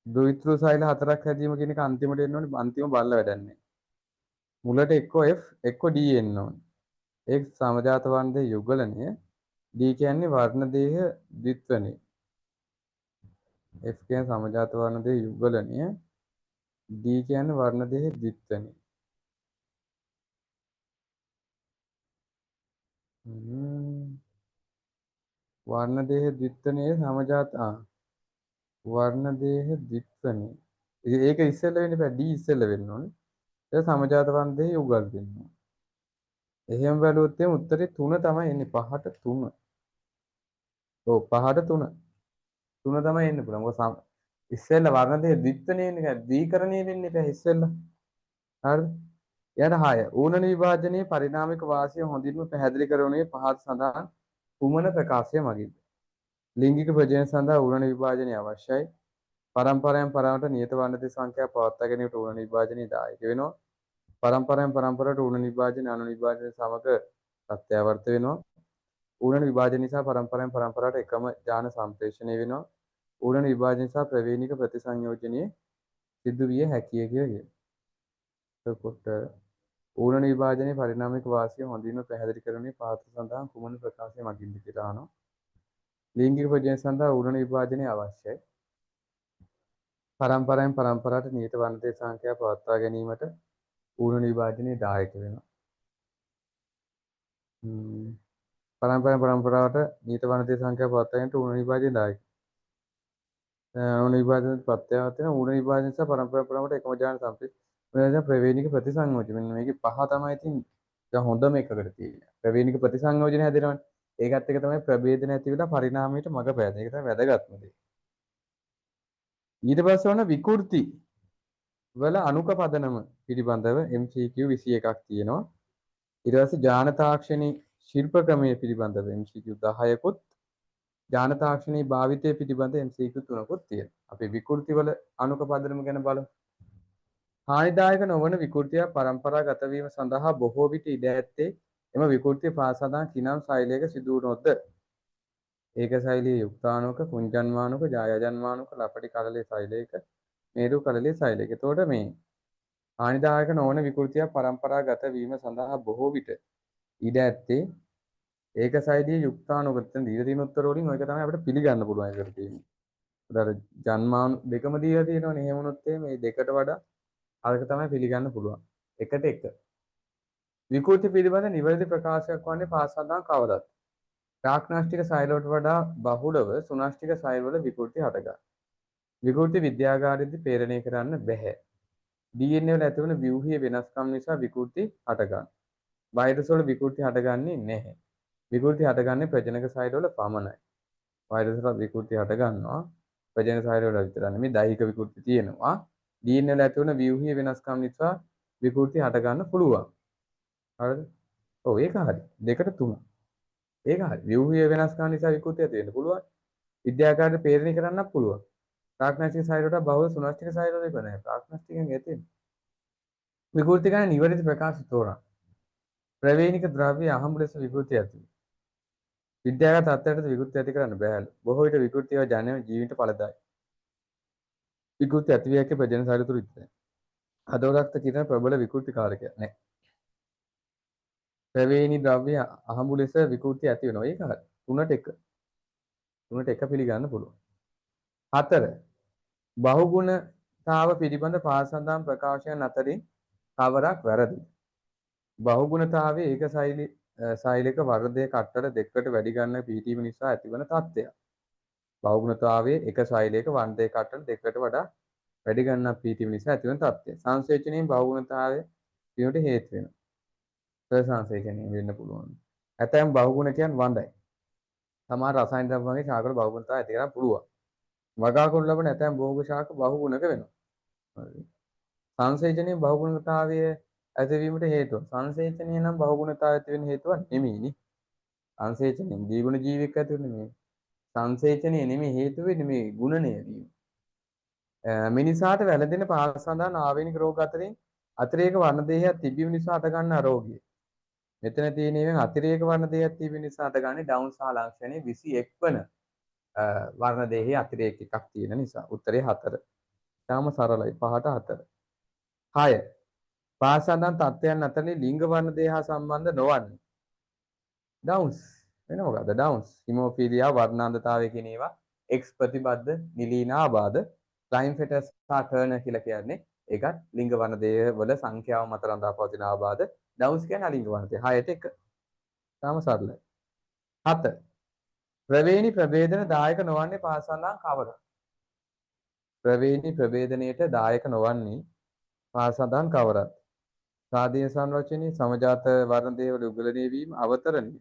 ද්විත්‍ර සෛල හතරක් හැදීම කියන එක අන්තිමට එන්න ඕනේ. අන්තිම බලලා වැඩක් නැහැ. මුලට එක්ක F එක්ක D එන්න ඕනේ. ඒක සමජාත වර්ණයේ යුගලනය. D කියන්නේ වර්ණ දේහ ද්විත්වනය. F කියන්නේ සමජාත වර්ණ දේහ යුගලනය. D කියන්නේ වර්ණ දේහ ද්විත්වනය. වර්ණ දේහ ද්විත්වනයේ සමජාත වර්ණ දේහ ද්විත්වනය. ඒක ඉස්සෙල්ල වෙන්න බෑ. D ඉස්සෙල්ල වෙන්න ඕනේ. ඒක සමජාත වර්ණ දේහ යුගල් වෙන්න ඕනේ. එහෙම බැලුවොත් එහේ උත්තරේ 3 තමයි එන්නේ. 5ට 3. ඔව් 5ට 3. 3 තමයි එන්න පුළුවන්. මොකද ඉස්සෙල්ල වර්ණ දෙක ද්විත්වනේ වෙන්නේ. ද්විකරණීය වෙන්නේ නැහැ ඉස්සෙල්ල. හරිද? ඊට 6. ඌනන විභාජනයේ පරිණාමික වාසිය හොඳින්ම පැහැදිලි කරනුයේ පහත් සඳහන් කුමන ප්‍රකාශය මගින්ද? ලිංගික ප්‍රජනන සඳහා ඌනන විභාජනය අවශ්‍යයි. පරම්පරාවෙන් පරාවට නියත වර්ණ දේ සංඛ්‍යාව පවත්වා ගැනීමට ඌනන විභාජනය දායක වෙනවා. පරම්පරාවෙන් පරම්පරාවට ඌනන විභාජන අනු විභාජන සමග ප්‍රත්‍යාවර්ත වෙනවා. ඌනන විභාජන නිසා පරම්පරාවෙන් පරම්පරාවට එකම ජාන සම්ප්‍රේෂණය වෙනවා. ඌනන විභාජන නිසා ප්‍රවේණික ප්‍රතිසංයෝජනයේ සිදු විය හැකිය කියලා. එතකොට ඌනන විභාජනයේ පරිණාමික වාසිය හොඳින්ම පැහැදිලි කරන්නේ පාත්‍ර සඳහන් කුමන ප්‍රකාශය මගින්ද කියලා අහනවා. ලිංගික ප්‍රජනන සඳහා ඌනන විභාජනය අවශ්‍යයි. පරම්පරාවෙන් පරම්පරාවට නියත වර්ණ දේ සංඛ්‍යාව පවත්වා ගැනීමට ඌනන විභාජනයේ දායක වෙනවා. පරම්පරාවෙන් පරම්පරාවට නියත වර්ණ දේ සංඛ්‍යාව පවත්වා ගැනීමට ඌනන විභාජනයේ දායක. ඌනන විභාජන ප්‍රත්‍යාවත් වෙන ඌනන විභාජන නිසා පරම්පරාවෙන් පරම්පරාවට එකම ජාන සම්ප්‍රේෂණය වෙනවා. ප්‍රවේණික ප්‍රතිසංයෝජන මෙන්න මේකේ පහ තමයි ඉතින් දැන් හොඳම එකකට තියෙන්නේ. ප්‍රවේණික ප්‍රතිසංයෝජන හැදෙනවනේ. ඒකත් එක තමයි ප්‍රභේද නැති වෙලා පරිණාමයට මඟ පෑදෙන. ඒක තමයි වැදගත්ම දේ. ඊට පස්සේ වුණ විකෘති වල අනුක පදනම පිළිබඳව MCQ 21ක් තියෙනවා. ඊට පස්සේ ඥාන තාක්ෂණී ශිල්ප ක්‍රමයේ පිළිබඳව MCQ 10කුත් ඥාන තාක්ෂණී භාවිතය පිළිබඳ MCQ 3කුත් තියෙනවා. අපි විකෘති වල අනුක පදනම ගැන බලමු. හානිදායක නොවන විකෘතිය පරම්පරාගත වීම සඳහා බොහෝ විට ඉඩ ඇත්තේ එම විකෘතිය පාසඳන් කිනම් ශෛලයක සිදු වුණොත්ද? ඒක ශෛලීය යුක්තාණුක, කුංජන්මාණුක, ජායජන්මාණුක, ලපටි කලලේ ශෛලයක, මේරු කලලේ ශෛලයක. එතකොට මේ හානිදායක නොවන විකෘතිය පරම්පරාගත වීම සඳහා බොහෝ විට ඉඩ ඇත්තේ ඒක ශෛලීය යුක්තාණුක. දැන් දීලා තියෙන උත්තර වලින් ඔයක තමයි අපිට පිළිගන්න පුළුවන් එකට තියෙන්නේ. අර ජන්මාණු දෙකම දීලා තියෙනවනේ. එහෙම වුණොත් මේ දෙකට වඩා අරක තමයි පිළිගන්න පුළුවන්. එකට එක. විකෘති පිළිබඳ නිවැරදි ප්‍රකාශයක් වන්නේ පාසඳන් කවදත්. රාක්නාස්ටික සෛලවලට වඩා බහුලව සුනාස්ටික සෛලවල විකෘති හටගන්නවා. විකෘති විද්‍යාගාරයේදී පේරණය කරන්න බැහැ. DNA වල ඇතිවන ව්‍යුහීය වෙනස්කම් නිසා විකෘති හටගන්නවා. වෛරස් වල විකෘති හටගන්නේ නැහැ. විකෘති හටගන්නේ ප්‍රජනක සෛලවල පමණයි. වෛරස් වල විකෘති හටගන්නවා ප්‍රජනක සෛලවල විතරයි. නෙමෙයි දෛහික විකෘති තියෙනවා. DNA වල ඇතිවන ව්‍යුහීය වෙනස්කම් නිසා විකෘති හටගන්න පුළුවන්. හරිද? ඔව් ඒක හරි. 2ට 3. ඒක හරි. ව්‍යුහීය වෙනස්කම් නිසා විකෘති ඇති වෙන්න පුළුවන්. විද්‍යාකාරයට පේරණය කරන්නත් පුළුවන්. ප්‍රාග්නාස්ටික සෛලවලට බහුල සුනාස්ටික සෛලවල ඉබ නැහැ. ප්‍රාග්නාස්ටිකෙන් ඇති විකෘති ගැන නිවැරදි ප්‍රකාශ තෝරන්න. ප්‍රවේණික ද්‍රව්‍ය අහඹු ලෙස විකෘති ඇති වෙනවා. විද්‍යාගත තත්ත්වයට විකෘති ඇති කරන්න බෑලු. බොහෝ විට විකෘතිය ජනන ජීවිත ඵලදායි. විකෘති ඇති විය හැකි ප්‍රජනන සෛල තුල විතරයි. අදෝරක්ත කියන ප්‍රබල විකෘති කාරකයක් නැහැ. ප්‍රවේණි ද්‍රව්‍ය අහඹු ලෙස විකෘති ඇති වෙනවා. ඒක හරි. 3ට 1. 3ට 1 පිළිගන්න පුළුවන්. 4. බහුගුණතාව පිළිබඳ පාසඳාම් ප්‍රකාශයන් අතරින් කවරක් වැරදිද? බහුගුණතාවයේ ඒක ශෛලික වර්ධය කට්ටල දෙකට වැඩි ගන්න පිහිටීම නිසා ඇතිවන තත්ත්වයක්. බහුගුණතාවයේ එක ශෛලයක වර්ධය කට්ටල දෙකට වඩා වැඩි ගන්නක් පිහිටීම නිසා ඇතිවන තත්ත්වය. සංශ්ලේෂණයෙන් බහුගුණතාවය වීමට හේතු වෙනවා. සංශ්ලේෂණය වෙන්න පුළුවන්. ඇතැම් බහුගුණකයන් වඳයි. සමහර රසායන ද්‍රව්‍ය වගේ ශාකවල බහුගුණතාවය ඇති කරන්න පුළුවන්. වගා කරනු ලබන ඇතැම් භෝග ශාක බහුගුණක වෙනවා. සංශ්ලේෂණයේ බහුගුණතාවය ඇතිවීමට හේතුව. සංශ්ලේෂණය නම් බහුගුණතාවය ඇති වෙන හේතුවක් නෙමෙයිනේ. සංශ්ලේෂණයෙන් ද්විගුණ ජීවික ඇති වෙන්නේ මේ. සංශ්ලේෂණය නෙමෙයි හේතු වෙන්නේ මේ ගුණණය වීම. මිනිසාට වැළඳෙන පහස සඳහා ආවේනික රෝග අතරින් අතිරේක වර්ණ දේහයක් තිබීම නිසා හටගන්නා රෝගිය. මෙතන තියෙන අතිරේක වර්ණ දේහයක් තිබීම නිසා හටගන්නේ ඩවුන් සහ ලක්ෂණයේ 21 වන වර්ණ දේහයේ අතිරේක එකක් තියෙන නිසා. උත්තරේ 4. තාම සරලයි. 5ට 4. 6. පහස සඳහන් තත්ත්වයන් අතරින් ලිංග වර්ණ දේහ සම්බන්ධ නොවන්නේ. ඩවුන්ස් වෙන මොකද්ද? ඩවුන්ස්, හිමෝෆීලියා, වර්ණාන්ධතාවය කියන ඒවා X ප්‍රතිබද්ධ නිලීන ආබාධ, ක්ලයින්ෆෙටස් සහ ටර්නර් කියලා කියන්නේ ඒකත් ලිංග වර්ණ දේහ වල සංඛ්‍යාව මත රඳා පවතින ආබාධ. ඩවුන්ස් කියන්නේ අලිංග වර්ණ දේහ. 6ට 1. තාම සරලයි. 7. ප්‍රවේණි ප්‍රභේදන දායක නොවන්නේ පහස සඳහන් කවරක්? ප්‍රවේණි ප්‍රභේදනයට දායක නොවන්නේ පහස සඳහන් කවරක්? සාදීන සංරචනයේ සමජාත වර්ණ දේහවල උගලණය වීම, අවතරණය,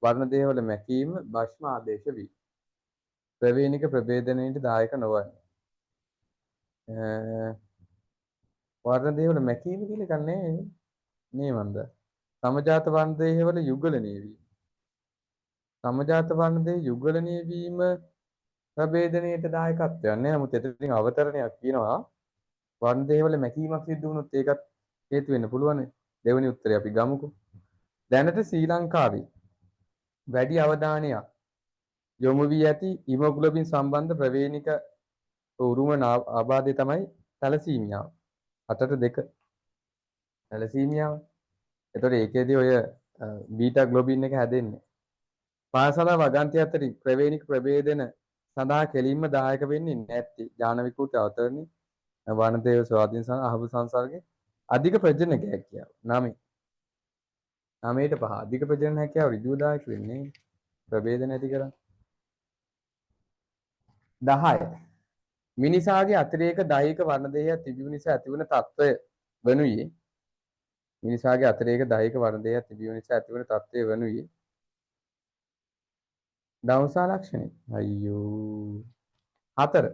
වර්ණ දේහවල මැකීම, භස්ම ආදේශ වීම. ප්‍රවේණික ප්‍රභේදනයට දායක නොවන්නේ. වර්ණ දේහවල මැකීම කියලා ගන්නේ නේ මන්ද. සමජාත වර්ණ දේහවල යුගලණය වීම. සමජාත වර්ණ දේහ යුගලණය වීම ප්‍රභේදනයට දායකත්වයක් නෑ. නමුත් එතනින් අවතරණයක් කියනවා. වර්ණ දේහවල මැකීමක් සිදු වුණොත් ඒකත් හේතු වෙන්න පුළුවන්. දෙවෙනි උත්තරේ අපි ගමුකෝ. දැනට ශ්‍රී ලංකාවේ වැඩි අවධානයක් යොමු වී ඇති හිමොග්ලොබින් සම්බන්ධ ප්‍රවේණික උරුම ආබාධය තමයි තැලසීමියාව. 8ට 2. තැලසීමියාව. එතකොට ඒකේදී ඔය බීටා ග්ලොබින් එක හැදෙන්නේ. පාසල වගන්ති අතරින් ප්‍රවේණික ප්‍රභේදන සඳහා කෙලින්ම දායක වෙන්නේ නැත්තේ ඥාන විකෘති අවතරණි, වර්ණදේව ස්වාධීන අහබ සංසර්ගයේ අධික ප්‍රජනන හැකියාව. 9. 9ට 5. අධික ප්‍රජනන හැකියාව ඍජුව දායක වෙන්නේ ප්‍රභේදන ඇති කරන්. 10. මිනිසාගේ අතිරේක දෛහික වර්ණ දේහයක් තිබීම නිසා ඇතිවන තත්ත්වය වනුයේ මිනිසාගේ අතිරේක දෛහික වර්ණ දේහයක් තිබීම නිසා ඇතිවන තත්ත්වය වනුයේ දවසා ලක්ෂණය. අයියෝ. 4.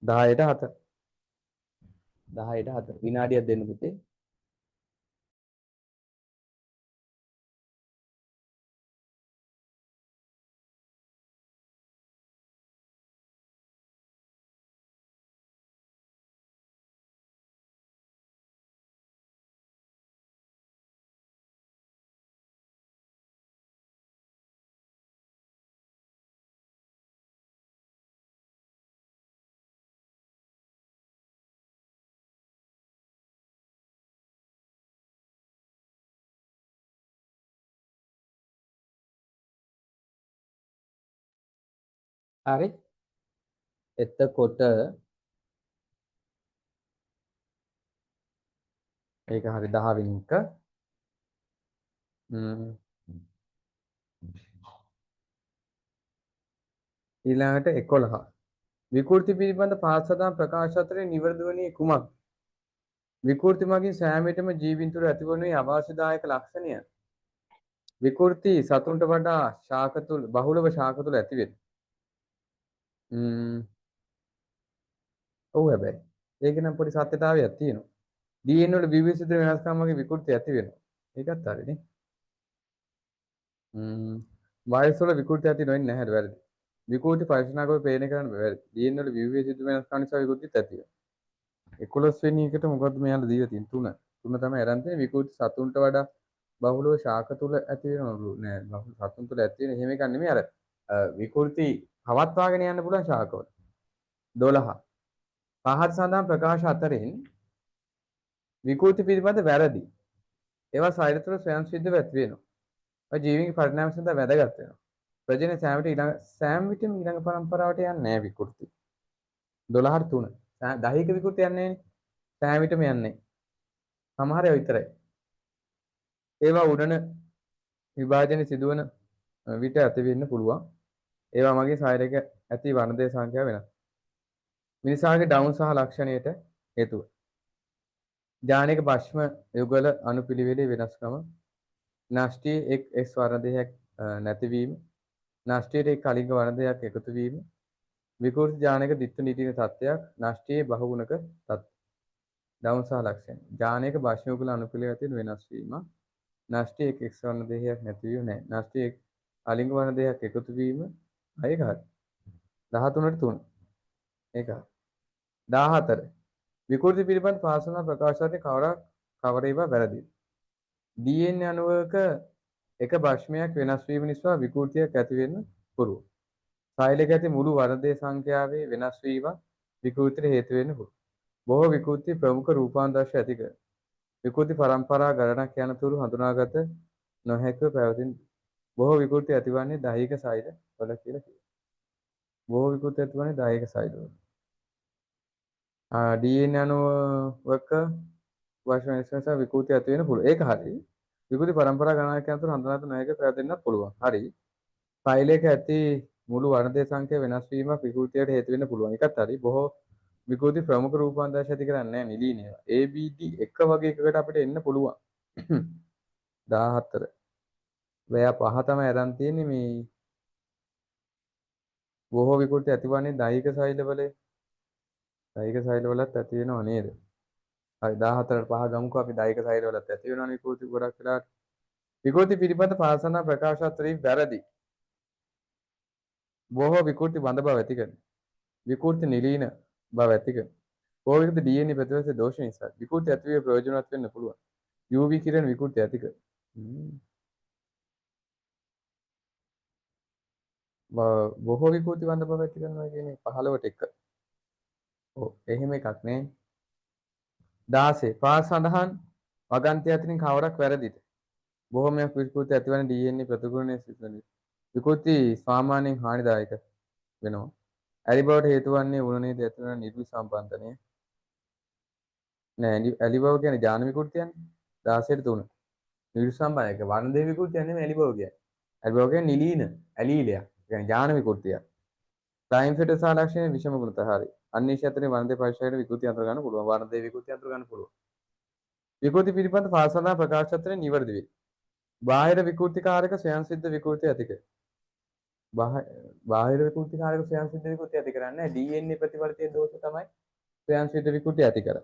10ට 4. 10ට 4. විනාඩියක් දෙන්න පුතේ. හරි. එතකොට ඒක හරි 10 වෙනි එක. ඊළඟට 11. විකෘති පිළිබඳ පහත් සදාම් ප්‍රකාශ අතරින් නිවැරදි වන්නේ කුමක්ද? විකෘති මගින් සෑම විටම ජීවීන් තුළ ඇතිවනුයේ අවාසිදායක ලක්ෂණය. විකෘති සතුන්ට වඩා ශාක තුල බහුලව ශාක තුල ඇති වෙන. ඔව් හැබැයි. ඒක නම් පොඩි සත්‍යතාවයක් තියෙනවා. DNA වල විවිධ වෙනස්කම් වගේ විකෘති ඇති වෙනවා. ඒකත් හරිනේ. වයස වල විකෘති ඇති නොවෙන්නේ නැහැ වැරදි. විකෘති පරිශනාකව පේන කරන්න බැහැ. DNA වල විවිධ වෙනස්කම් නිසා විකෘතිත් ඇති වෙනවා. 11 වෙනි එකට මොකද්ද මෙයාලා දීලා තියෙන්නේ? 3. 3 තමයි අරන් තියෙන්නේ. විකෘති සතුන්ට වඩා බහුලව ශාක තුල ඇති වෙනවලු නෑ. බහුල සතුන් තුල ඇති වෙන එහෙම එකක් නෙමෙයි අර විකෘති පවත්වාගෙන යන්න පුළුවන් ශාකවල. 12. පහත් සඳහන් ප්‍රකාශ අතරින් විකෘති පිළිබඳ වැරදි. ඒවා ශරීර තුළ ස්වයං සිද්ධව ඇති වෙනවා. ඔය ජීවීන්ගේ පරිණාමය සඳහා වැදගත් වෙනවා. ප්‍රජනන සෑම විටම ඊළඟ පරම්පරාවට යන්නේ නැහැ විකෘති. 12ට 3. දෛහික විකෘති යන්නේ නැහැ. සෑම විටම යන්නේ. සමහර ඒවා විතරයි. ඒවා උඩන විභාජන සිදුවන විට ඇති වෙන්න පුළුවන්. ඒවා මගේ ශරීරයක ඇති වර්ණදේ සංඛ්‍යාව වෙනස්. මිනිසාගේ ඩවුන් සහ ලක්ෂණයට හේතුව. ජානක භස්ම යුගල අනුපිළිවෙලේ වෙනස්කම. නාස්ටියේ එක් X වර්ණදේහයක් නැතිවීම. නාස්ටියට එක් කලිංග වර්ණදේහයක් එකතු වීම. විකෘති ජානක දිත්ත නිතින තත්ත්වයක්. නාස්ටියේ බහුගුණක තත්ත්ව. ඩවුන් සහ ලක්ෂණ. ජානක භස්ම යුගල අනුපිළිවෙලේ තියෙන වෙනස් වීම. නාස්ටියේ එක් X වර්ණදේහයක් නැතිවීම නැහැ. නාස්ටියේ එක් කලිංග වර්ණදේහයක් එකතු වීම. ඒක හරි. 13ට 3. ඒක හරි. 14 විකෘති පිළිබඳ පාසන ප්‍රකාශනයේ කවර ඒවා වැරදි. DNA අණුවක එක භස්මයක් වෙනස් වීම නිසා විකෘතියක් ඇති වෙන්න පුළුවන්. සෛලයක ඇති මුළු වර්ණයේ සංඛ්‍යාවේ වෙනස් වීම විකෘතියට හේතු වෙන්න පුළුවන්. බොහෝ විකෘති ප්‍රමුඛ රූපාන්තරශ ඇති කර. විකෘති පරම්පරා ගණනක් යන තුරු හඳුනාගත නොහැකිව පැවතින බොහෝ විකෘති ඇතිවන්නේ දෛහික සෛල වල කියලා කියනවා. බොහෝ විකෘති ඇතිවන්නේ දෛහික සෛල වල. DNA අණුවක වශයෙන් නිසා විකෘති ඇති වෙන්න පුළුවන්. ඒක හරියි. විකෘති පරම්පරා ගණනක් යන තුරු හඳුනාගත නොහැකිව පැවතෙන්නත් පුළුවන්. හරි. සෛලයක ඇති මුළු වර්ණයේ සංඛ්‍යාව වෙනස් වීමක් විකෘතියට හේතු වෙන්න පුළුවන්. ඒකත් හරි. බොහෝ විකෘති ප්‍රමුඛ රූපාන්තරශ ඇති කරන්නේ නැහැ නිලීනය. ABD එක වගේ එකකට අපිට එන්න පුළුවන්. 14. ඔයා පහ තමයි අරන් තියෙන්නේ මේ බොහෝ විකෘති ඇතිවන්නේ දෛහික සෛලවල. දෛහික සෛලවලත් ඇති වෙනව නේද? හරි 14ට පහ ගමුකෝ අපි දෛහික සෛලවලත් ඇති වෙනවනේ විකෘති ගොඩක් වෙලාවට. විකෘති පිළිබඳ පාසන ප්‍රකාශාත්‍රි වැරදි. බොහෝ විකෘති බඳ බව ඇති කරන. විකෘති නිලීන බව ඇති කරන. බොහෝ විකෘති DNA ප්‍රතිවර්ෂ දෝෂ නිසා විකෘති ඇතිවේ ප්‍රයෝජනවත් වෙන්න පුළුවන්. UV කිරණ විකෘති ඇති කර. බොහෝ විකෘති බඳ බව ඇති කරනවා කියන්නේ 15ට 1. ඔව් එහෙම එකක් නේ. 16 පාස් සඳහන් වගන්ති අතරින් කවරක් වැරදිද? බොහෝමයක් විකෘති ඇතිවන DNA ප්‍රතිගුණයේ සිදුවන විකෘති සාමාන්‍යයෙන් හානිදායක වෙනවා. ඇලි බවට හේතු වන්නේ උණනේද ඇතිවන නිර්වි සම්බන්ධනය. නෑ ඇලි බව කියන්නේ ජාන විකෘතියන්නේ. 16ට 3. නිර්වි සම්බන්ධයක වර්ණ විකෘතිය නෙමෙයි ඇලි බව කියන්නේ. ඇලි බව කියන්නේ නිලීන ඇලීලයක්. කියන්නේ ජාන විකෘතියක්. ටයිම් ෆිට සහ ලක්ෂණ විෂම ගුණත හරි. අනිශ්චය අතරින් වර්ණ පරිශයන විකෘති අතර ගන්න පුළුවන්. වර්ණ විකෘති අතර ගන්න පුළුවන්. විකෘති පිළිබඳ පාසනා ප්‍රකාශ අතර නිවැරදි වේ. බාහිර විකෘතිකාරක ස්වයං සිද්ධ විකෘති ඇති කර. බාහිර විකෘතිකාරක ස්වයං සිද්ධ විකෘති ඇති කරන්නේ DNA ප්‍රතිවර්තයේ දෝෂ තමයි ස්වයං සිද්ධ විකෘති ඇති කර.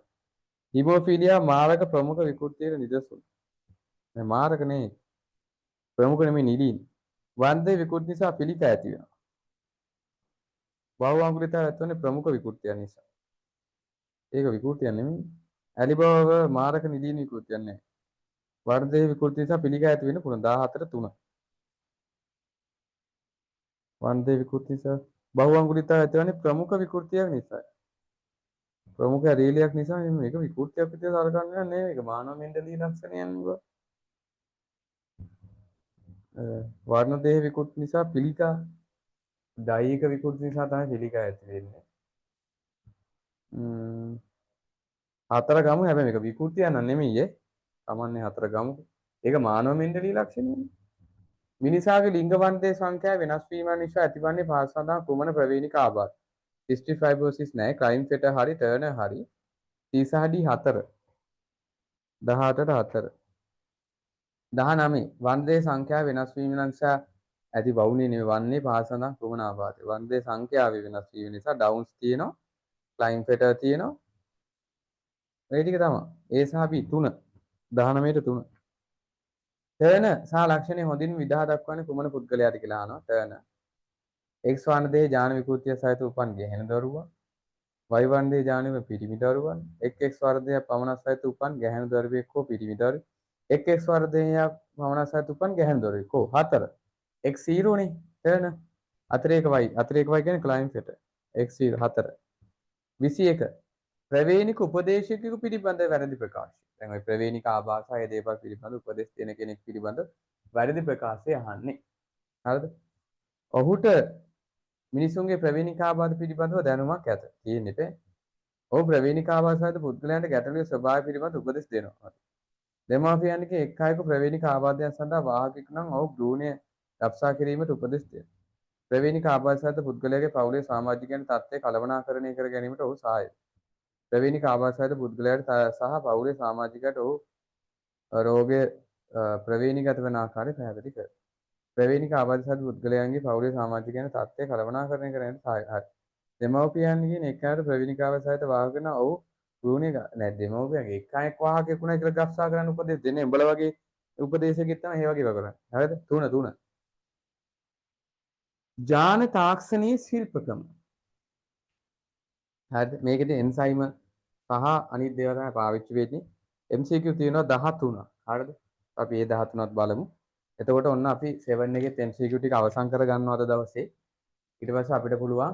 හිමෝෆීලියා මාරක ප්‍රමුඛ විකෘතියේ නිදසුන්. මේ මාරක නේ ප්‍රමුඛ නෙමෙයි නිලීන. වන්දේ විකෘති නිසා පිළිකා ඇති වෙනවා. බහුව අංගුලිතය ඇතිවන්නේ ප්‍රමුඛ විකෘතිය නිසා. ඒක විකෘතියක් නෙමෙයි. ඇලි බව මාරක නිලීන විකෘතියක් නෙමෙයි. වර්ධේ විකෘති නිසා පිළිකා ඇති වෙන්න පුළුවන් 14 3. වර්ධේ විකෘති නිසා බහුව අංගුලිතය ඇතිවන්නේ ප්‍රමුඛ විකෘතියක් නිසා. ප්‍රමුඛ රේලියක් නිසා මේක විකෘතියක් විදිහට සලකන්නේ නැහැ මේක මානව මෙන්ඩලී ලක්ෂණයන් වල. වර්ණ දේහ විකෘති නිසා පිළිකා දෛහික විකෘති නිසා තමයි පිළිකා ඇති වෙන්නේ. හතර ගමු හැබැයි මේක විකෘතිය නන් නෙමෙයි කමන්නේ හතර ගමු. ඒක මානව මෙන්ඩලී ලක්ෂණයනේ. මිනිසාගේ ලිංග වර්ණයේ සංඛ්‍යාව වෙනස් වීම නිසා ඇතිවන්නේ පහස සඳහා කුමන ප්‍රවේණික ආබාධ? සිස්ටික් ෆයිබ්‍රොසිස් නැහැ, ක්‍රයිම් ෆෙට හරි, ටර්නර් හරි. සීසහඩි 4. 18ට 4. 19 වර්ණයේ සංඛ්‍යාව වෙනස් වීම නිසා ඇති වවුනේ නෙවෙයි වන්නේ පහස සඳහා කුමන ආබාධය? වර්ණයේ සංඛ්‍යාවේ වෙනස් වීම නිසා ඩවුන්ස් තියෙනවා, ක්ලයිම් ෆෙට තියෙනවා. මේ ටික තමයි. A සහ B 3. 19ට 3. ටර්න සහ ලක්ෂණය හොඳින් විදහා දක්වන්නේ කුමන පුද්ගලයාද කියලා අහනවා. ටර්න X වර්ණයේ ඥාන විකෘතිය සහිත උපන් ගැහෙන දරුවා. Y වර්ණයේ ඥානෙම පිරිමි දරුවන්. XX වර්ණයේ පමණ සහිත උපන් ගැහෙන දරුවෙක් හෝ පිරිමි දරුවෙක්. XX වර්ණයේ පමණ සහිත උපන් ගැහෙන දරුවෙක් හෝ 4. X 0 නේ ටර්න. අතිරේක Y. අතිරේක Y කියන්නේ ක්ලයිම් ෆෙට. X 0 4. 21 ප්‍රවේණික උපදේශකයෙකු පිළිබඳ වැරදි ප්‍රකාශය. දැන් ওই ප්‍රවේණික ආభాසය දේපල් පිළිබඳ උපදේශ දෙන කෙනෙක් පිළිබඳ වැරදි ප්‍රකාශය අහන්නේ. හරිද? ඔහුට මිනිසුන්ගේ ප්‍රවේණික ආබාධ පිළිබඳව දැනුමක් ඇත. තියෙන්නේ නැහැ. ඔහු ප්‍රවේණික ආබාධ සහිත පුද්ගලයන්ට ගැටලුවේ ස්වභාවය පිළිබඳ උපදෙස් දෙනවා. දෙමාපියන්ගේ එක් අයෙකු ප්‍රවේණික ආබාධයන් සඳහා වාහකෙක් නම් ඔහු භ්‍රූණය ගබ්සා කිරීමට උපදෙස් දෙනවා. ප්‍රවේණික ආබාධ සහිත පුද්ගලයාගේ පවුලේ සමාජිකයන් තත්ත්වය කළමනාකරණය කර ගැනීමට ඔහු සහාය වෙනවා. ප්‍රවේණික ආබාධ සහිත පුද්ගලයාට සහ පවුලේ සමාජිකයට ඔහු රෝගය ප්‍රවේණිගත වන ආකාරය පැහැදිලි කරනවා. ප්‍රවේණික ආබාධ සහිත පුද්ගලයන්ගේ පවුලේ සමාජිකයන් තත්ත්වය කළමනාකරණය කරන්නට සහාය වෙනවා. දෙමව්පියන්ගෙන් එක් අයට ප්‍රවේණික ආබාධ සහිත වාහක කරන ඔහු භ්‍රූණය නැහැ දෙමව්පියන්ගේ එක් අයෙක් වාහකෙක් වුණා කියලා ගබ්සා කරන්න උපදෙස් දෙන්නේ. උඹලා වගේ උපදේශකෙක් තමයි ඒ වගේ කරන්නේ. හරිද? 3 ජාන තාක්ෂණීය ශිල්පකම හරිද? මේකෙදි එන්සයිම සහ අනිත් දේවල් තමයි පාවිච්චි වෙන්නේ. MCQ තියෙනවා 13ක්. හරිද? අපි ඒ 13ත් බලමු. එතකොට ඔන්න අපි 7 එකේ MCQ ටික අවසන් කර ගන්නවා අද දවසේ. ඊට පස්සේ අපිට පුළුවන්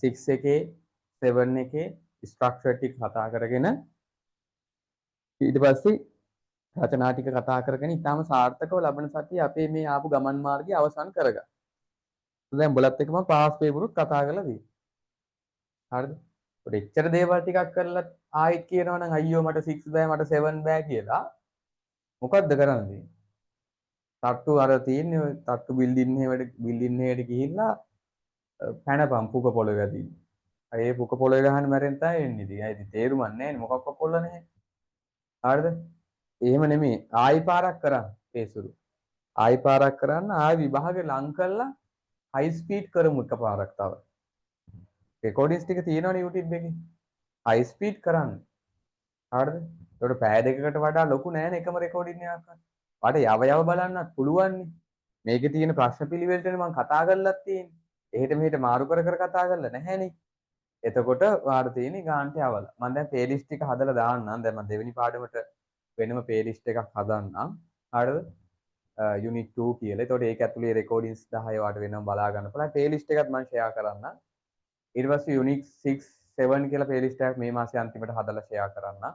6 එකේ 7 එකේ ස්ට්‍රක්චර් ටික කතා කරගෙන ඊට පස්සේ රචනා ටික කතා කරගෙන ඊටාම සාර්ථකව ලබන සතියේ අපේ මේ ආපු ගමන් මාර්ගය අවසන් කරගන්න. දැන් උඹලත් එක්ක මම පාස් පේපරුත් කතා කරලා තියෙනවා. හරිද? ඒත් එච්චර දේවල් ටිකක් කරලා ආයෙත් කියනවා නම් අයියෝ මට 6 බෑ මට 7 බෑ කියලා මොකද්ද කරන්නේ? තට්ටු අර තියෙන්නේ ඔය තට්ටු බිල්ඩින් එකකට ගිහිල්ලා පැනපම් පුක පොළවේ වැදින්න. ඒ පුක පොළවේ ගහන්න මැරෙන්න තමයි එන්නේ. ඉතින් අය ඉතින් තේරුමක් නැහැ නේ මොකක්වත් පොල්ල නැහැ. හරිද? එහෙම නෙමෙයි ආයි පාරක් කරන්න පේසුරු. ආයි පාරක් කරන්න ආයි විභාගේ ලං කරලා හයි ස්පීඩ් කරමු එකපාරක් තව. රෙකෝඩින්ග්ස් ටික තියෙනවනේ YouTube එකේ. හයි ස්පීඩ් කරන්න. හරිද? ඒකට පැය දෙකකට වඩා ලොකු නෑනේ එකම රෙකෝඩින් එකක්. වාට යව යව බලන්නත් පුළුවන් නේ. මේකේ තියෙන ප්‍රශ්න පිළිවෙලටනේ මම කතා කරලත් තියෙන්නේ. එහෙට මෙහෙට මාරු කර කර කතා කරලා නැහැනේ. එතකොට වාට තියෙන්නේ ගාන්ට යවලා. මම දැන් ප්ලේලිස්ට් ටික හදලා දාන්නම්. දැන් මම දෙවෙනි පාඩමට වෙනම ප්ලේලිස්ට් එකක් හදන්නම්. හරිද? යුනිට් 2 කියලා. එතකොට ඒක ඇතුලේ රෙකෝඩින්ග්ස් 10 වාට වෙනම බලා ගන්න පුළුවන්. ප්ලේලිස්ට් එකත් මම ෂෙයා කරන්නම්. ඊට පස්සේ යුනිට් 6 7 කියලා ප්ලේලිස්ට් එකක් මේ මාසේ අන්තිමට හදලා ෂෙයා කරන්නම්.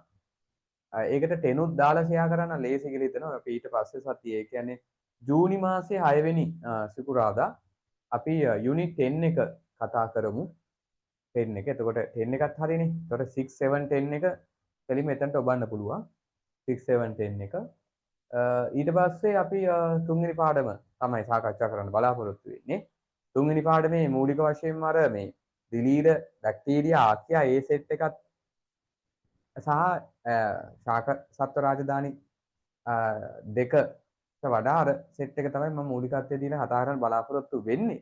ඒකට 10 උත් දාලා ෂෙයා කරන්න ලේසි කියලා හිතනවා. අපි ඊට පස්සේ සතියේ ඒ කියන්නේ ජූනි මාසේ 6 වෙනි සිකුරාදා අපි යුනිට් 10 එක කතා කරමු. 10 එක. එතකොට 10 එකත් හරිනේ. එතකොට 6 7 10 එක දෙලින්ම එතනට ඔබන්න පුළුවන්. 6 7 10 එක. ඊට පස්සේ අපි තුන්වෙනි පාඩම තමයි සාකච්ඡා කරන්න බලාපොරොත්තු වෙන්නේ. තුන්වෙනි පාඩමේ මූලික වශයෙන්ම අර මේ දිලීර බැක්ටීරියා ආර්කියා ඒ සෙට් එකත් සහ ශාක සත්ව රාජධානි දෙකට වඩා අර සෙට් එක තමයි මම මූලිකත්වයේ දීලා කතා කරන්න බලාපොරොත්තු වෙන්නේ.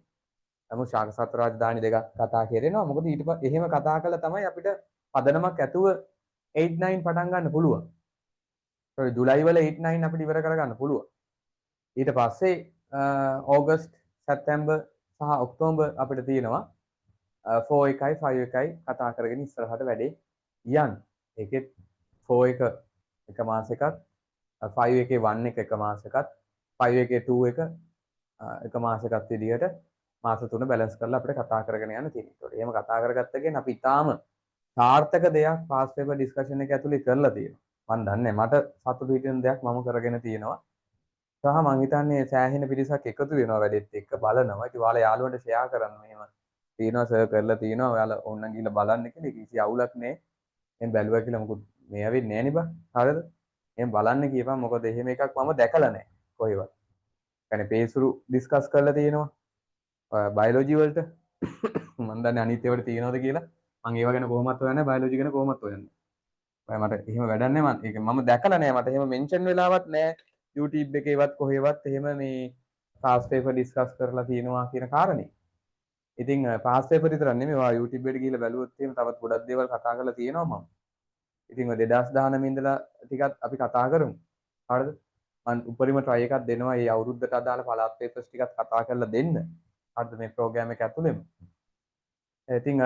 නමුත් ශාක සත්ව රාජධානි දෙක කතා කරේනවා. මොකද ඊට පස්සේ එහෙම කතා කළා තමයි අපිට පදනමක් ඇතුව 8 9 පටන් ගන්න පුළුවන්. ඒ ජුලයි වල 8 9 අපිට ඉවර කරගන්න පුළුවන්. ඊට පස්සේ ඕගස්ට් සැප්තැම්බර් සහ ඔක්තෝබර් අපිට තියෙනවා 4 එකයි 5 එකයි කතා කරගෙන ඉස්සරහට වැඩේ යන්න. ඒකෙත් 4 එක එක මාසෙකත් 5 එකේ 1 එක එක මාසෙකත් 5 එකේ 2 එක එක මාසෙකත් විදිහට මාස 3 බැලන්ස් කරලා අපිට කතා කරගෙන යන්න තියෙනවා. ඒකට එහෙම කතා කරගත්තගෙන අපි ඊටාම සාර්ථක දෙයක් පාස් පේපර් ඩිස්කෂන් එක ඇතුලේ කරලා තියෙනවා. මම දන්නේ මට සතුටු හිතෙන දෙයක් මම කරගෙන තියෙනවා. සහ මං හිතන්නේ සෑහෙන පිරිසක් එකතු වෙනවා වැඩෙත් එක්ක බලනවා. ඉතින් ඔයාලා යාළුවන්ට ෂෙයා කරන්න මෙහෙම තියෙනවා සර් කරලා තියෙනවා. ඔයාලා ඕන්න ගිහලා බලන්න කියලා. කිසි අවුලක් නැහැ. එහෙන් බැලුවා කියලා මොකද මේ ඇවිත් නෑනේ බං. හරිද? එහෙන් බලන්න කියපන් මොකද එහෙම එකක් මම දැකලා නෑ කොහෙවත්. يعني පේසුරු ඩිස්කස් කරලා තියෙනවා. බයොලොජි වලට මම දන්නේ අනිත් ඒවාට තියෙනවද කියලා. මම ඒව ගැන කොහොමවත් හොයන්නේ බයොලොජි ගැන කොහොමවත් හොයන්නේ. මට එහෙම වැඩක් නෑ මම ඒක මම දැකලා නෑ මට එහෙම මෙන්ෂන් වෙලාවක් නෑ YouTube එකේවත් කොහෙවත් එහෙම මේ පාස් පේපර් ඩිස්කස් කරලා තියෙනවා කියන කාරණේ. ඉතින් පාස් පේපර් විතරක් නෙමෙයි ඔයා YouTube එකට ගිහලා බැලුවොත් එහෙම තවත් ගොඩක් දේවල් කතා කරලා තියෙනවා මම. ඉතින් ඔය 2019 ඉඳලා ටිකක් අපි කතා කරමු. හරිද? මම උපරිම try එකක් දෙනවා මේ අවුරුද්දට අදාළ පළාත් පේපර්ස් ටිකක් කතා කරලා දෙන්න. හරිද මේ ප්‍රෝග්‍රෑම් එක ඇතුළෙම. ඉතින්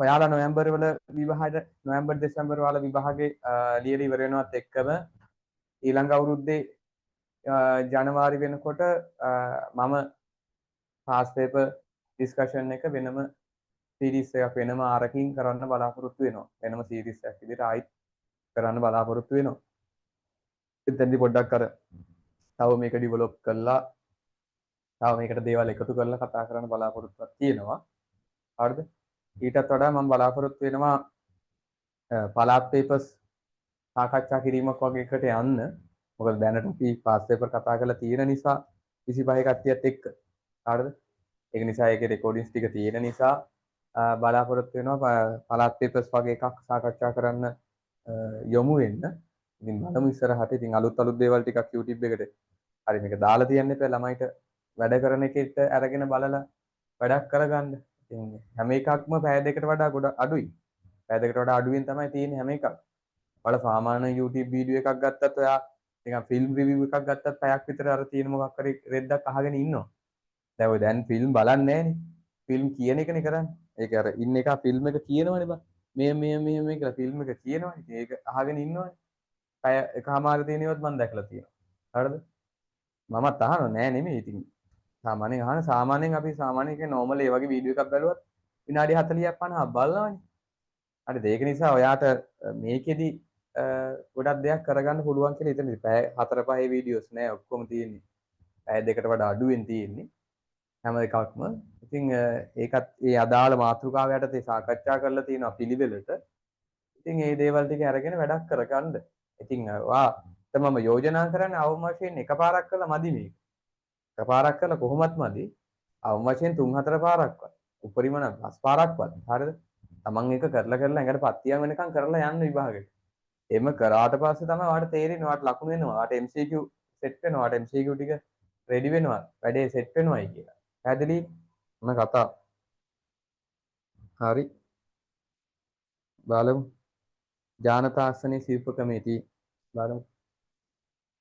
ඔයාලා නොවැම්බර් වල විභාගය නොවැම්බර් දෙසැම්බර් වල විභාගේ ලියලා ඉවර වෙනවත් එක්කම ඊළඟ අවුරුද්දේ ජනවාරි වෙනකොට මම පාස් පේපර් ඩිස්කෂන් එක වෙනම සීරීස් එකක් වෙනම ආරකින් කරන්න බලාපොරොත්තු වෙනවා. වෙනම සීරීස් එකක් විදිහට ආයිත් කරන්න බලාපොරොත්තු වෙනවා. එතෙන්දි පොඩ්ඩක් අර තව මේක ඩිවලොප් කරලා තව මේකට දේවල් එකතු කරලා කතා කරන්න බලාපොරොත්තුවක් තියෙනවා. හරිද? ඊටත් වඩා මම බලාපොරොත්තු වෙනවා පළාත් පේපර්ස් සාකච්ඡා කිරීමක් වගේ එකට යන්න. මොකද දැනට අපි පාස් පේපර් කතා කරලා තියෙන නිසා 25 කට්ටියත් එක්ක. හරිද? ඒක නිසා ඒකේ රෙකෝඩින්ග්ස් ටික තියෙන නිසා බලාපොරොත්තු වෙනවා පළාත් පේපර්ස් වගේ එකක් සාකච්ඡා කරන්න යොමු වෙන්න. ඉතින් බලමු ඉස්සරහට. ඉතින් අලුත් දේවල් ටිකක් YouTube එකට හරි මේක දාලා තියන්න එපා ළමයිට වැඩ කරන එකට අරගෙන බලලා වැඩක් කරගන්න. ඉතින් හැම එකක්ම පැය දෙකකට වඩා ගොඩ අඩුයි. පැය දෙකකට වඩා අඩුවෙන් තමයි තියෙන්නේ හැම එකක්. ඔයාලා සාමාන්‍ය YouTube වීඩියෝ එකක් ගත්තත් ඔයා නිකන් ෆිල්ම් රිවිව් එකක් ගත්තත් පැයක් විතර අර තියෙන මොකක් හරි රෙද්දක් අහගෙන ඉන්නවා. දැන් ඔය දැන් ෆිල්ම් බලන්නේ නැහනේ. ෆිල්ම් කියන එකනේ කරන්නේ. ඒක අර ඉන්න එක ෆිල්ම් එක කියනවනේ බං. මේ කියලා ෆිල්ම් එක කියනවා. ඉතින් ඒක අහගෙන ඉන්නවනේ. පැය එකමාර දිනියොත් මම දැකලා තියෙනවා. හරිද? මමත් අහනවා නෑ නෙමෙයි. ඉතින් සාමාන්‍යයෙන් අහන සාමාන්‍යයෙන් අපි සාමාන්‍යයෙන් කියන්නේ නෝමල් ඒ වගේ වීඩියෝ එකක් බැලුවත් විනාඩි 40ක් 50ක් බලනවානේ. හරිද? ඒක නිසා ඔයාට මේකෙදි ගොඩක් දෙයක් කරගන්න පුළුවන් කියලා හිතන්නේ. පැය 4-5 වීඩියෝස් නෑ ඔක්කොම තියෙන්නේ. පැය දෙකට වඩා අඩුවෙන් තියෙන්නේ. හැම එකක්ම. ඉතින් ඒකත් ඒ අදාළ මාතෘකාව යටතේ සාකච්ඡා කරලා තියෙනවා පිළිවෙලට. ඉතින් මේ දේවල් ටික අරගෙන වැඩක් කරගන්න. ඉතින් මම යෝජනා කරන්නේ අවම වශයෙන් එකපාරක් කළා මදි මේක. එකපාරක් කළා කොහොමත් මදි. අවම වශයෙන් 3-4 පාරක්වත්. උපරිම නම් 5 පාරක්වත්. හරිද? තමන් එක කරලා ඇඟට පත්තියම් වෙනකන් කරලා යන්න විභාගෙට. එහෙම කරාට පස්සේ තමයි ඔයාලට තේරෙන්නේ ඔයාලට ලකුණු එනවා. ඔයාලට MCQ සෙට් වෙනවා. ඔයාලට MCQ ටික රෙඩි වෙනවා. වැඩේ සෙට් වෙනවායි කියලා. පැහැදිලි? මම කතා. හරි. බලමු. ජානතාක්ෂණයේ ශිල්පකමේදී බලමු.